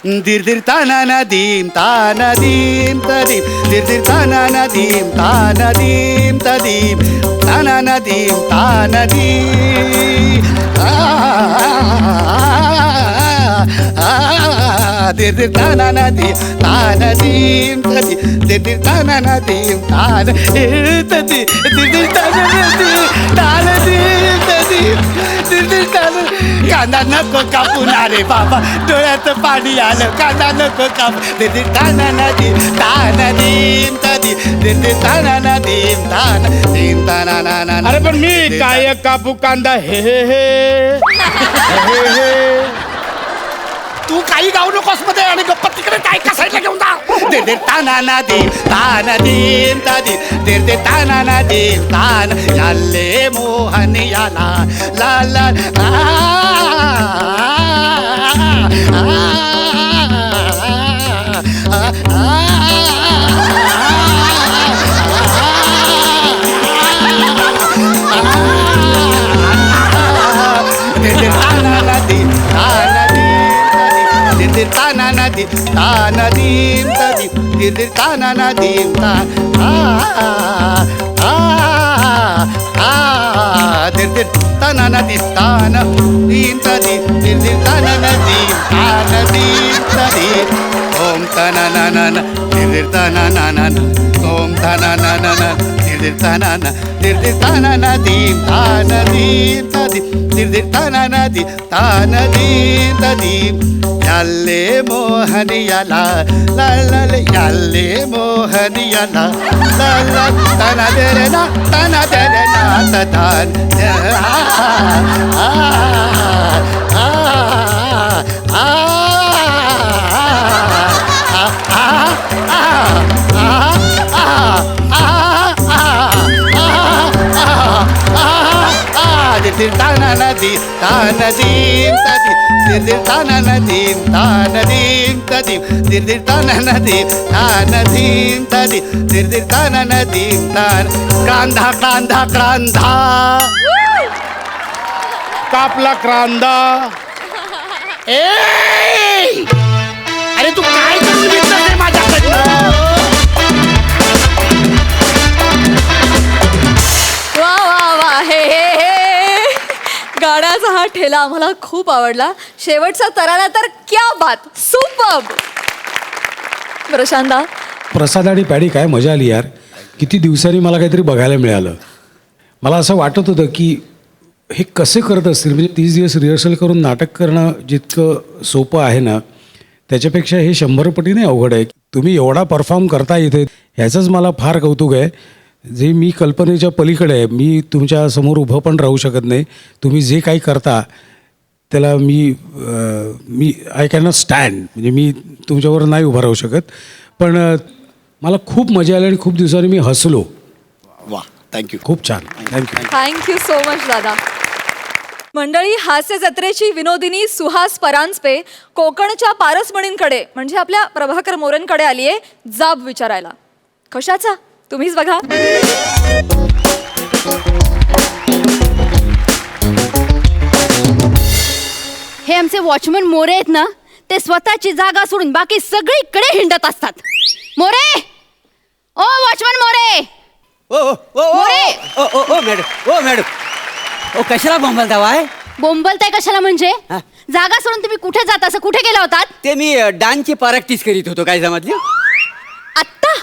दिर दिर ताना ना दीम ताना दीम तदीम दिर दिर ताना ना दीम ताना दीम तदीम ताना ना दीम ताना दीम दिर दिर ताना ना दीम ताना दीम तदीम दिर दिर ताना ना दीम ताना तदीम दिर दिर ताना ना दीम ताना दीम तदीम दिर दिर ताना. कांदा नको कापू ना रे बाबा, डोळ्यात पाणी आलं. कांदा नको कापू. दिदी ताना ना दीम ताना दीम तदी दिदी ताना ना दीम ताना दीम ताना ना ना. अरे पण मी काय कापू कांदा हे हे हे हे हे. तू काही गाऊ नकोस मध्ये आणि गप्पा तिकडे काय कसायला घेऊन जा. दिदी ताना ना दीम तदी दिदी ताना ना दीम ताना याले मोहन याला ला ला ताना नदी ताना दीम तदी दिर ताना नदीम ता दिर ताना नदी ताना दीम तदी दिर ताना नदीम ताना दीम तदी ओम ताना ना ना ना दिर ताना ना ना ना ओम ताना ना ना ना दिर ताना ना दिर ताना नदीम ताना दीम तदी दिर ताना नदी ताना दीम तदी याले मोहनियाला ला ला ला याले मोहनियाला ला ला ताना दे रे ना ताना दे रे ना तान दिर ताना नदी ताना दीम तदी दिर ताना नदीम ताना दीम तदी दिर ताना नदीम ताना दीम तदी दिर ताना नदीम तान. क्रांधा क्रांधा क्रांधा कापला क्रांदा. ए अरे तू काय करून घेतलं माझ्याकडनं. वा वा वा हे हे हे गाण्याचा हा ठेला आम्हाला खूप आवडला. शेवटचा तराणा तर क्या बात, सुपर्ब. प्रशांता, प्रसाद आणि पॅडी काय मजा आली यार. किती दिवसांनी मला काहीतरी बघायला मिळालं. मला असं वाटत होतं की हे कसे करत असतील. म्हणजे 30 दिवस रिहर्सल करून नाटक करणं जितकं सोपं आहे ना, त्याच्यापेक्षा हे 100 पटीने अवघड आहे. तुम्ही एवढा परफॉर्म करता इथे ह्याचंच मला फार कौतुक आहे. जे मी कल्पनेच्या पलीकडे आहे. मी तुमच्या समोर उभं पण राहू शकत नाही. तुम्ही जे काही करता त्याला मी आय कॅनॉट स्टँड. म्हणजे मी तुमच्यावर नाही उभं राहू शकत. पण मला खूप मजा आली आणि खूप दिवसांनी मी हसलो. वा थँक्यू. खूप छान. थँक्यू. थँक्यू सो मच दादा. मंडळी, हास्य जत्रेची विनोदिनी सुहास परांजपे कोकणच्या पारसमणींकडे म्हणजे आपल्या प्रभाकर मोरेंकडे आली आहे जाब विचारायला. कशाचा तुम्हीच बघा. हे आमचे वॉचमन मोरे आहेत ना, ते स्वतःची जागा सोडून बाकी सगळीकडे हिंडत असतात. मोरे, ओ वॉचमन मोरे. ओ ओ ओ मोरे. ओ ओ ओ मॅडम, ओ मॅडम, ओ कशाला बोंबलता वाय. बोंबलताय कशाला म्हणजे? जागा सोडून तुम्ही कुठे जात, असं कुठे गेला होतात? ते मी डान्सची प्रॅक्टिस करीत होतो काय जमातली. आत्ता?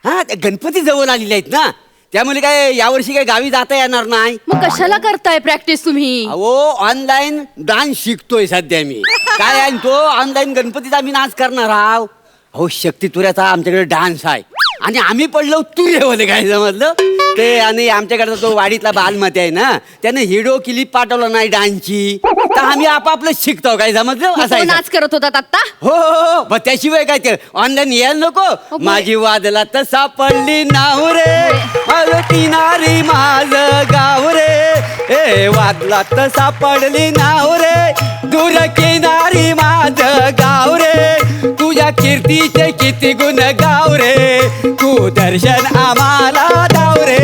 हा, गणपती जवळ आलेले आहेत ना, त्यामुळे काय यावर्षी काय गावी जाता येणार नाही. मग कशाला करताय प्रॅक्टिस तुम्ही? अहो ऑनलाईन डान्स शिकतोय सध्या मी. काय आहे तो ऑनलाईन गणपतीचा मी नाच करणार आहो. अहो शक्ती तुऱ्याचा आमच्याकडे डान्स आहे आणि आम्ही पडलो तुऱ्यामध्ये काय समजलं ते. आणि आमच्याकडचा तो वाडीतला बालमती आहे ना, त्याने हिडो क्लिप पाठवलं नाही डान्सची, तर आम्ही आपापलं शिकतो काय समजलं. मग तो नाच करत होतात आत्ता? हो हो हो, त्याशिवाय काय ते ऑनलाईन यायला नको. माझी वादला तर सापडली नाव रे, माझं किनारी माझं गाव रे. ए वादला तर सापडली नाव रे, दूर किनारी माझं गाव रे. तुझ्या कीर्तीचे किती गुण गाव रे, तू दर्शन आम्हाला धाव रे,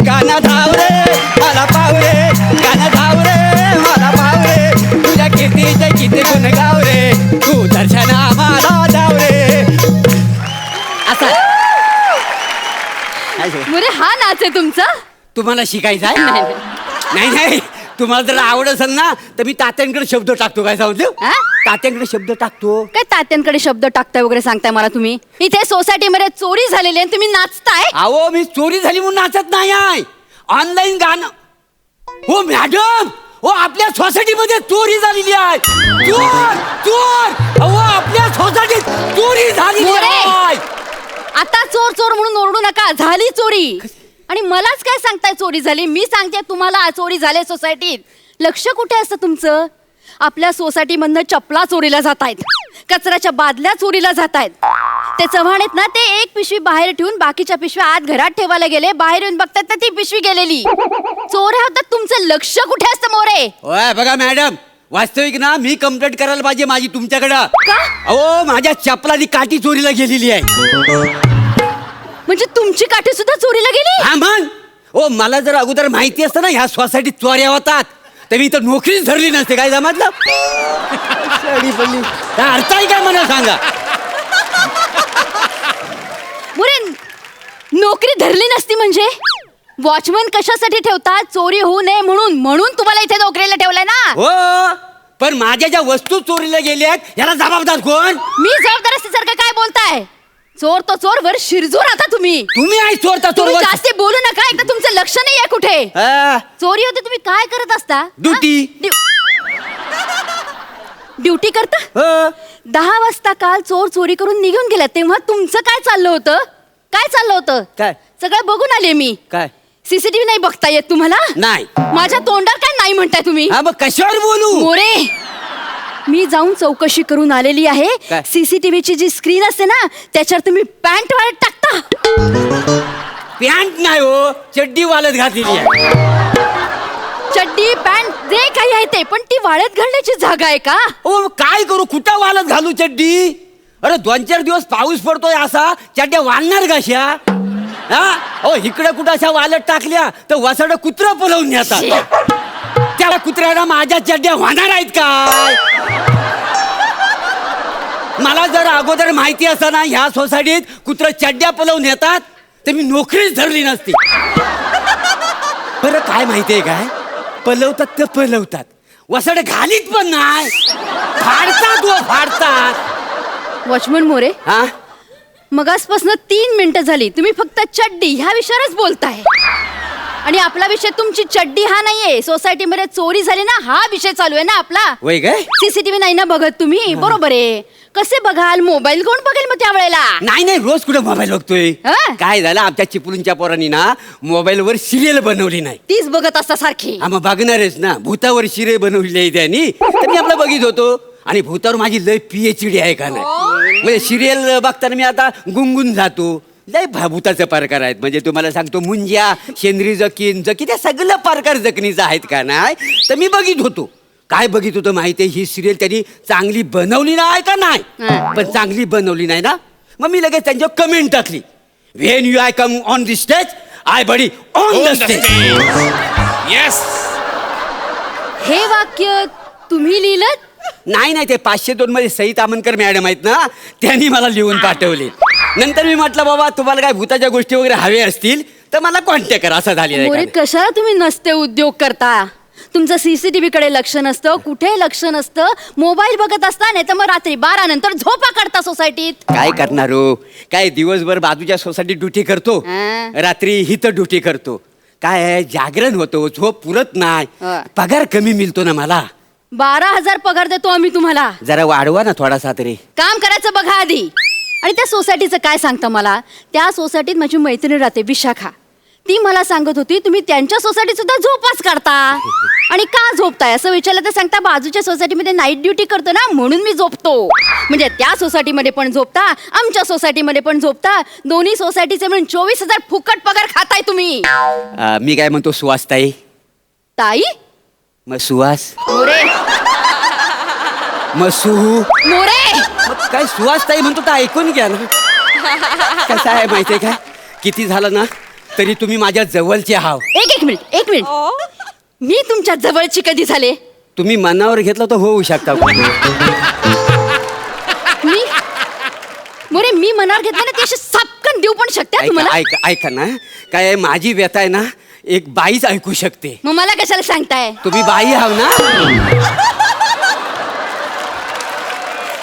गाणं धाव रे मला पाव रे, गाणं धाव रे मला पाव रे, तुझ्या कीर्तीचे किती गुण गाव रे, तू दर्शन आम्हाला धाव रे. असं मोरे हा नाच आहे तुमचा? तुम्हाला शिकायचं आहे? नाही नाही, तुम्हाला जर आवड असेल ना तर मी तात्यांकडे शब्द टाकतो. काय सांगतो? हा? तात्यांकडे शब्द टाकतो. काय तात्यांकडे शब्द टाकताय वगैरे सांगताय मला तुम्ही? इथे सोसायटीमध्ये चोरी झालेली आहे तुम्ही नाचताय? अहो मी चोरी झाली म्हणून नाचत नाही आहे, ऑनलाईन गाणं. हो मॅडम, हो आपल्या सोसायटीमध्ये चोरी झालेली आहे. चोर चोर, अहो आपल्या सोसायटीत चोरी झालेली आहे. आता चोर चोर म्हणून ओरडू नका, झाली चोरी. आणि मलाच काय सांगताय चोरी झाली? मी सांगते तुम्हाला चोरी झाली सोसायटीत. लक्ष कुठे असतं तुमचं? आपल्या सोसायटीमधनं चपला चोरीला जात आहेत, कचऱ्याच्या बादल्या चोरीला जात आहेत. ते चव्हाण आहेत ना, ते एक पिशवी बाहेर ठेवून बाकीच्या पिशव्या आत घरात ठेवायला गेले, बाहेर येऊन बघतात तर ती पिशवी गेलेली. चोऱ्या होतात, तुमचं लक्ष कुठे असतं मोरे? ओय बघा मॅडम, वास्तविक ना मी कंप्लेंट करायला पाहिजे माझी तुमच्याकडं. अहो माझ्या चपलाची काठी चोरीला गेलेली आहे. म्हणजे तुमची काठी सुद्धा चोरीला गेली? हा मग, ओ मला जर अगोदर माहिती असतं ना ह्या सोसायटीत चोऱ्या होतात तर मी तर नोकरीच धरली नसते. काय समजलं? अर्थ आहे काय मला सांगा? मोरे नोकरी धरली नसती म्हणजे? वॉचमन कशासाठी ठेवतात? चोरी होऊ नये म्हणून. म्हणून तुम्हाला इथे नोकरीला ठेवलंय ना? हो, पण माझ्या ज्या वस्तू चोरीला गेल्या आहेत याला जबाबदार कोण? मी जबाबदार असल्यासारखं काय बोलताय? चोर तो चोर, वर शिरजूर आता तुम्ही. तुम्ही आहे चोर तर चोर. तुम्ही जास्ती बोलू नका, एकदा तुमचं लक्ष नाहीये कुठे. चोरी होते, तुम्ही काय करत असता? ड्युटी. ड्युटी करता? 10 वाजता काल चोर चोरी करून निघून गेला, तेव्हा तुमचं काय चाललं होतं? काय चाललं होतं? काय? सगळं बघून आले मी. काय? सीसीटीव्ही नाही बघता येत तुम्हाला? नाही. माझ्या तोंडात काय नाही म्हणताय तुम्ही? हा मग कशावर बोलू? मोरे, मी जाऊन चौकशी करून आलेली आहे. काय? सीसीटीव्हीची जी स्क्रीन असते ना, त्याच्यावर तुम्ही पॅन्ट वाळत टाकता. पॅन्ट नाही हो, चड्डी वालत घातलेली आहे. चड्डी पॅन्ट जे काही आहे ते, पण ती वाळत घालण्याची जागा आहे का? हो काय करू, कुठं वालत घालू चड्डी? अरे 2-4 दिवस पाऊस पडतोय, असा चड्ड्या वाळणार कशा? हा, हो इकडे कुठं अशा वालत टाकल्या तर वसाड कुत्रा पळवून नेतात. त्या कुत्र्याला माझ्या चड्ड्या वाहणार आहेत काय? मला जर अगोदर माहिती असतं ना ह्या सोसायटीत कुत्रा चड्ड्या पळवून येतात तर मी नोकरीच धरली नसती. बरं काय माहितीये काय, पलवतात तर पलवतात, वसाड घालीत पण नाही, फाडतात व फाडतात. वॉचमन मोरे, हा मगासपासून 3 मिनिटं झाली तुम्ही फक्त चड्डी ह्या विषयावरच बोलताय. आणि आपला विषय तुमची चड्डी हा नाहीये, सोसायटीमध्ये चोरी झाली ना हा विषय चालू आहे ना आपला. वय काय? सीसीटीव्ही नाही ना बघत तुम्ही? बरोबर आहे. कसे बघाल? मोबाईल कोण बघेल मग त्यावेळेला? नाही नाही, रोज कुठे मोबाईल बघतोय. हा? काय झालं, आमच्या चिपळूणच्या पोरांनी ना मोबाईलवर सिरियल बनवली नाही. तीच बघत असता सारखी. मग बघणारच ना, भूतावर सिरियल बनवली आहे त्यांनी, तर मी आपलं बघित होतो. आणि भूतावर माझी लय PhD आहे का नाही, म्हणजे सिरियल बघताना मी आता गुंगून जातो. लय भूताचे प्रकार आहेत, म्हणजे तुम्हाला सांगतो मुंज्या, शेंद्री जकीन जकी त्या सगळं प्रकार जखनीचं आहेत का नाही. तर मी बघित होतो. काय बघित होतं माहितीये, ही सिरियल त्यांनी चांगली बनवली नाही का नाही, पण चांगली बनवली नाही ना. मग मी लगेच त्यांच्यावर कमेंट टाकली, when you I come on the stage I buddy on the stage. Yes. हे वाक्य तुम्ही लिहिलं? नाही नाही, ते 502 मध्ये सई तामनकर मॅडम आहेत ना, त्यांनी मला लिहून पाठवले. नंतर मी म्हटलं बाबा तुम्हाला काय भूताच्या गोष्टी वगैरे हवे असतील तर मला कॉन्टॅक्ट करा, असं झालेलं मोरे आहे. कशाला तुम्ही नसते उद्योग करता? तुमचं सीसीटीव्ही कडे लक्ष नसतं, कुठे लक्ष नसतं, मोबाईल बघत असता, नाही तर मग रात्री 12 नंतर झोपा काढता सोसायटीत. काय करणार हो, काय दिवसभर बाजूच्या सोसायटीत ड्युटी करतो, रात्री हिथं ड्युटी करतो. काय आहे, जागरण होतो, झोप पुरत नाही, पगार कमी मिळतो ना मला. 12,000 पगार देतो आम्ही तुम्हाला. जरा वाढवा ना थोडासा तरी. काम करायचं बघा आधी. आणि त्या सोसायटीचं काय सांगता मला? त्या सोसायटीत माझी मैत्रीण राहते विशाखा, ती मला सांगत होती तुम्ही त्यांच्या सोसायटीत सुद्धा झोपाच काढता. आणि का झोपताय असं विचारलं तर सांगता बाजूच्या सोसायटीमध्ये नाईट ड्युटी करतो ना म्हणून मी झोपतो. म्हणजे त्या सोसायटीमध्ये पण झोपता, आमच्या सोसायटीमध्ये पण झोपता, दोन्ही सोसायटीचे मिळून 24,000 फुकट पगार खाताय तुम्ही. मी काय म्हणतो, सुवास ताई. ताई? मग सुवास मोरे मसू मोरे मग काय सुहास ताई म्हणतो तर ऐकून घ्या ना. कसं आहे माहितीये का, किती झालं ना तरी तुम्ही माझ्या जवळचे आहात. एक मिनिट मी तुमच्या जवळची कधी झाले? तुम्ही मनावर घेतलं तर होऊ शकता. मोरे मी मनावर घेतलं ना, ती अशी सापकन देऊ पण शकते तुम्हाला. ऐका ना, काय आहे, माझी व्यथा आहे ना एक बाईच ऐकू शकते. मग मला कशाला सांगताय? तुम्ही बाई आहात ना.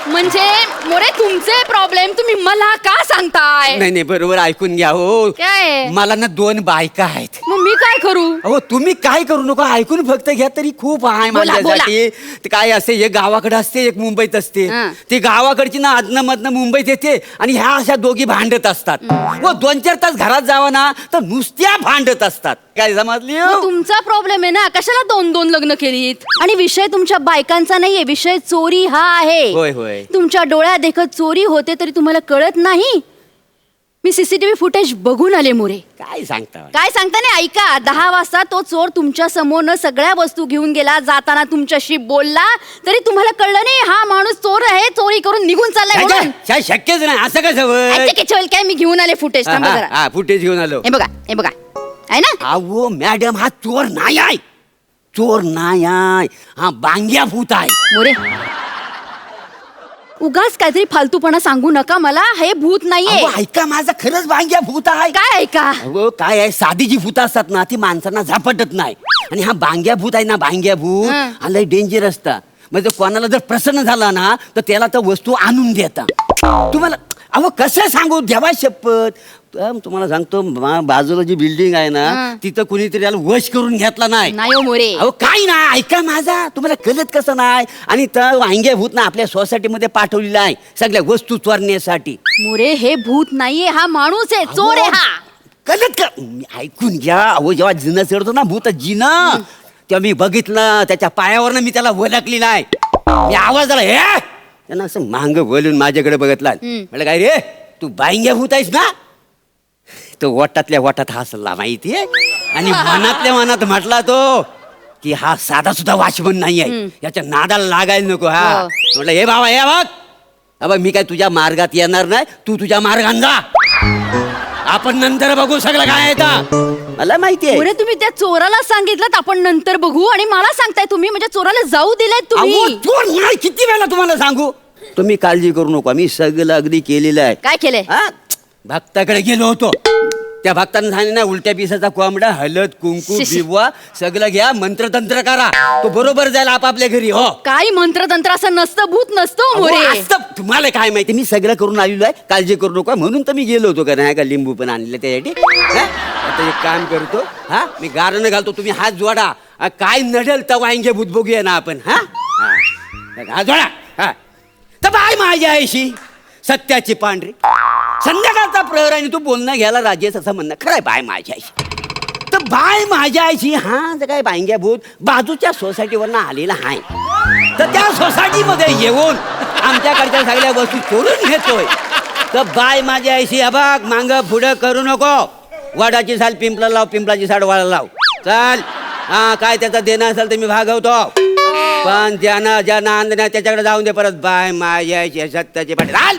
म्हणजे मोरे तुमचे प्रॉब्लेम तुम्ही मला का सांगताय? नाही नाही बरोबर ऐकून घ्या हो. काय? मला ना 2 बायका आहेत. मग मी काय करू? अहो तुम्ही काय करू नका, ऐकून फक्त घ्या तरी खूप आहे बोला, माझ्यासाठी. ते काय असते, एक गावाकडे असते एक मुंबईत असते. हं. ती गावाकडची ना आदनं मधनं मुंबईत येते आणि ह्या अशा दोघी भांडत असतात. व 2-4 तास घरात जावा ना तर नुसत्या भांडत असतात. काय समजली हो? मग तुमचा प्रॉब्लेम आहे ना, कशाला 2-2 लग्न केलीत? आणि विषय तुमच्या बायकांचा नाहीये, विषय चोरी हा आहे. होय होय. तुमच्या डोळ्यात देखत चोरी होते तरी तुम्हाला कळत नाही. मी सीसीटीव्ही फुटेज बघून आले मोरे. काय सांगता? काय सांगता नाही, ऐका. 10 वाजता तो चोर तुमच्या समोरनं सगळ्या वस्तू घेऊन गेला. जाताना तुमच्याशी बोलला तरी तुम्हाला कळलं नाही हा माणूस चोर आहे, चोरी करून निघून चाललाय म्हणून. काय शक्यच नाही असं कसं. अच्छा, किचवल काय, मी घेऊन आले फुटेज. थांबा जरा. हा फुटेज घेऊन आलो. हे बघा आहे ना. अहो मॅडम हा चोर नाही आहे, चोर नाही आहे, हा बांग्या भूत आहे. मोरे उगाच काहीतरी फालतूपणा सांगू नका मला. हे भूत नाहीये. अहो, ऐका माझं खरंच बांग्या भूत आहे. काय ऐका? अहो काय आहे, साधी जी भूत असतात ना ती माणसांना झपाटत नाही, आणि हा बांग्या भूत आहे ना, बांग्या भूत हा लय डेंजर असता. म्हणजे कोणाला जर प्रसन्न झाला ना तर त्याला तर वस्तू आणून देता. तुम्हाला अहो कसं सांगू, देवा शपथ. तुम्हाला सांगतो बाजूला जी बिल्डिंग आहे ना तिथं कुणीतरी याला वश करून घेतला नाही. नाही हो मोरे. अहो काय ना, ऐका माझा, तुम्हाला कळत कसं नाही. आणि तर वांग्या भूत ना आपल्या सोसायटीमध्ये पाठवलेला आहे सगळ्या वस्तू चोरण्यासाठी. मोरे हे भूत नाहीये, हा माणूस आहे, चोर आहे हा. कळत का? ऐकून घ्या. अहो जेव्हा जिनं चढतो ना भूत जिनं, तेव्हा मी बघितलं त्याच्या पायावर मी त्याला वलकलेला आहे. मी आवाज आला, हे त्यांना असं मांग बोलून माझ्याकडे बघितला. म्हटलं काय रे तू बांग्या भूत आहेस ना? तो वटातल्या वटात हसला माहितीये, आणि मनातल्या मनात म्हटला तो की हा साधा सुद्धा वाचमन नाही आहे, याच्या नादाला लागायला नको. हा म्हटलं हे बाबा हे बघ, अबा मी काय तुझ्या मार्गात येणार नाही, तू तुझ्या मार्गाने जा, आपण नंतर बघू सगळं काय आहे. मला माहितीये. मोरे तुम्ही त्या चोराला सांगितलं आपण नंतर बघू, आणि मला सांगताय तुम्ही म्हणजे चोराला जाऊ दिलाय तुम्ही. अहो, चोर नाही, किती वेळा तुम्हाला सांगू. तुम्ही काळजी करू नका, मी सगळं अगदी केलेलं आहे. काय केलंय? हा भक्ताकडे गेलो होतो, त्या भक्तांना सांगितलं ना उलट्या पिसाचा कोंबडा, हळद कुंकू बिबवा सगळं घ्या, मंत्रतंत्र करा, तो बरोबर जाईल आपापल्या घरी. हो काय मंत्रतंत्र असं नसतं, भूत नसतं मोरे. असतं, तुम्हाला काय माहिती, मी सगळं करून आलेलो आहे, काळजी करू नका. म्हणून तर मी गेलो होतो का नाही का, लिंबू पण आणले त्यासाठी. आता एक काम करतो, हा मी गारणं घालतो, तुम्ही हात जोडा, काय नडेल तर वांगे भूत बघूया ना आपण. हा हात जोडा. हा तर बाय माझ्या आईशी सत्याची पांढरी, संध्याकाळचा प्रहर आणि तू बोलणं घ्यायला राजी आहेस असं म्हणणं खरंय. बाय माझ्या आईशी तर बाय माझ्या आईशी हा जर काय बांग्या भूत बाजूच्या सोसायटीवरनं आलेला आहे, तर त्या सोसायटीमध्ये येऊन आमच्याकडच्या सगळ्या वस्तू चोरून घेतोय. तर बाय माझ्या आईशी अबाग मांग पुढं करू नको, वडाची साल पिंपला लाव, पिंपलाची साल वाळा लाव, चाल. हा काय त्याचा देणं असेल तर मी भागवतो, पण ज्यानं ज्यानं आणलं त्याच्याकडे जाऊन दे परत. बाय माझ्या आईशी सत्याची पाठी चाल.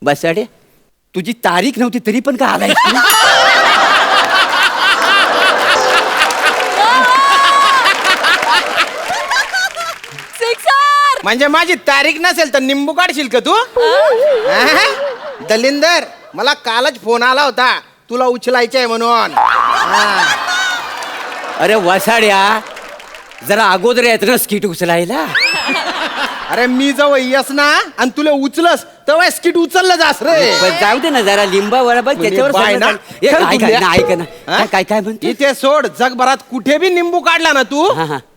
बस साडे तुझी तारीख नव्हती तरी पण का आलाय? म्हणजे माझी तारीख नसेल तर निंबू काढशील का तू? दलिंदर मला कालच फोन आला होता तुला उचलायचंय म्हणून. अरे वसाड्या जरा अगोदर येत ना स्किट उचलायला. अरे मी जवळ येस ना आणि तुला उचलस तेव्हा स्किट उचललं जास रे. पण जाऊ दे ना जरा लिंबावर बघ त्याच्यावर बाय ना. ऐक ना काय काय म्हणते. इथे सोड, जगभरात कुठे बी निंबू काढला ना तू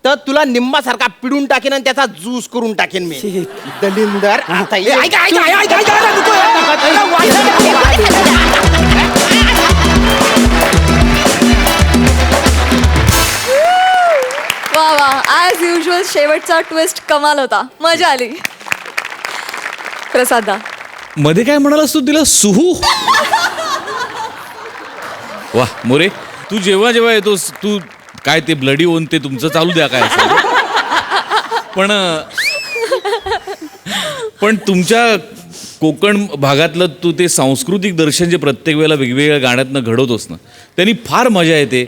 तर तुला निंबासारखा पिडून टाकेन आणि त्याचा ज्यूस करून टाकेन मी. दलिंदर आता वा वा, ॲज युजल शेवटचा ट्विस्ट कमाल होता, मजा आली. प्रसादा मध्ये काय म्हणालास तू तिला सुहू? वा मोरे तू जेव्हा जेव्हा येतोस तू काय ते ब्लडी ओन ते तुमचं चालू द्या काय असेल. पण तुमच्या कोकण भागातलं तू ते सांस्कृतिक दर्शन जे प्रत्येक वेळेला वेगवेगळ्या गाण्यातनं घडवतोस ना, त्यांनी फार मजा येते.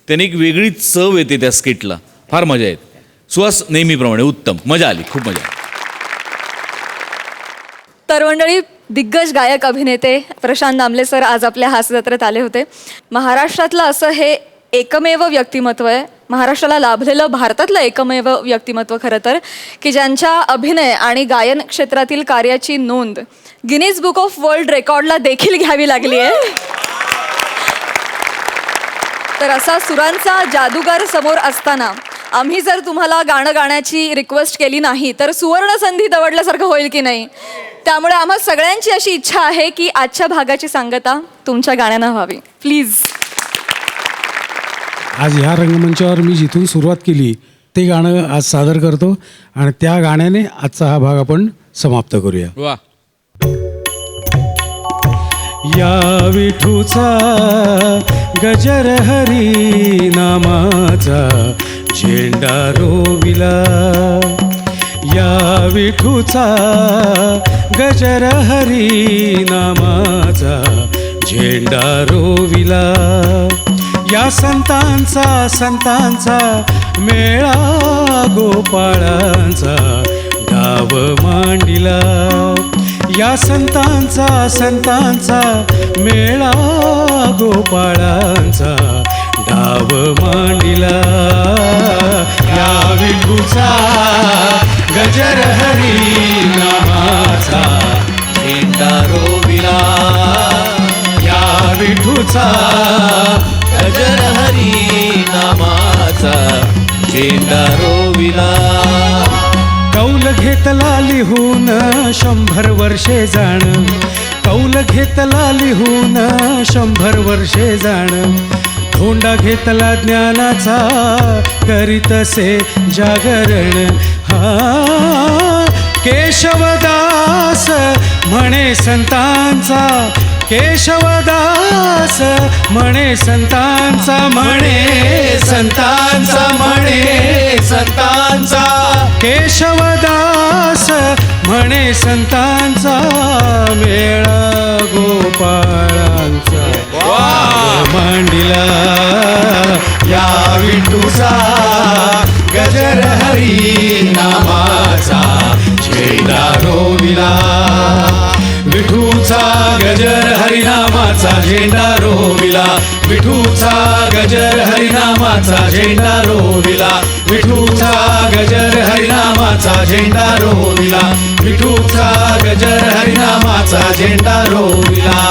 त्यांनी एक वेगळी चव येते त्या स्किटला, फार मजा येते. सुहास नेहमीप्रमाणे उत्तम, मजा आली, खूप मजा आली. तर मंडळी, दिग्गज गायक अभिनेते प्रशांत दामले सर आज आपल्या हास्यजत्रेत आले होते. महाराष्ट्रातलं असं हे एकमेव व्यक्तिमत्व आहे, महाराष्ट्राला लाभलेलं भारतातलं एकमेव व्यक्तिमत्व खरं तर, की ज्यांच्या अभिनय आणि गायन क्षेत्रातील कार्याची नोंद गिनीज बुक ऑफ वर्ल्ड रेकॉर्डला देखील घ्यावी लागली आहे. तर असा सुरांचा जादूगार समोर असताना आम्ही जर तुम्हाला गाणं गाण्याची रिक्वेस्ट केली नाही तर सुवर्ण संधी दवडल्यासारखं होईल की नाही. त्यामुळे आम्हा सगळ्यांची अशी इच्छा आहे की आजच्या भागाची सांगता तुमच्या गाण्यानं व्हावी. प्लीज. आज ह्या रंगमंचावर मी जिथून सुरुवात केली ते गाणं आज सादर करतो आणि त्या गाण्याने आजचा हा भाग आपण समाप्त करूया. वा. या विठूचा गजर हरी नामाचा झेंडा रोविला, या विठूचा गजर हरी नामाचा झेंडा रोविला, या संतांचा मेळा गोपाळांचा डाव मांडिला, या संतांचा मेळा गोपाळांचा डाव मांडिला, या विठूचा गजर हरी नामाचा झेंडा रोविला, या विठूचा गजर हरी नामाचा झेंडा रोविला. कौल घेतला लिहून 100 वर्षे जाण, कौल घेतला लिहून 100 वर्षे जाण, धोंडा घेतला ज्ञानाचा करीतसे जागरण. हा केशवदास म्हणे संतांचा, केशवदास म्हणे संतांचा, म्हणे संतांचा, म्हणे संतांचा, केशवदास म्हणे संतांचा मेळा गोपाळांचा मांडिला, या विठूचा गजर हरी नामाचा झेंडा रोविला, विठूचा गजर हरिनामाचा झेंडा रोविला, विठूचा गजर हरिनामाचा झेंडा रोविला, विठूचा गजर हरिनामाचा झेंडा रोविला, विठूचा गजर हरिनामाचा झेंडा रोविला.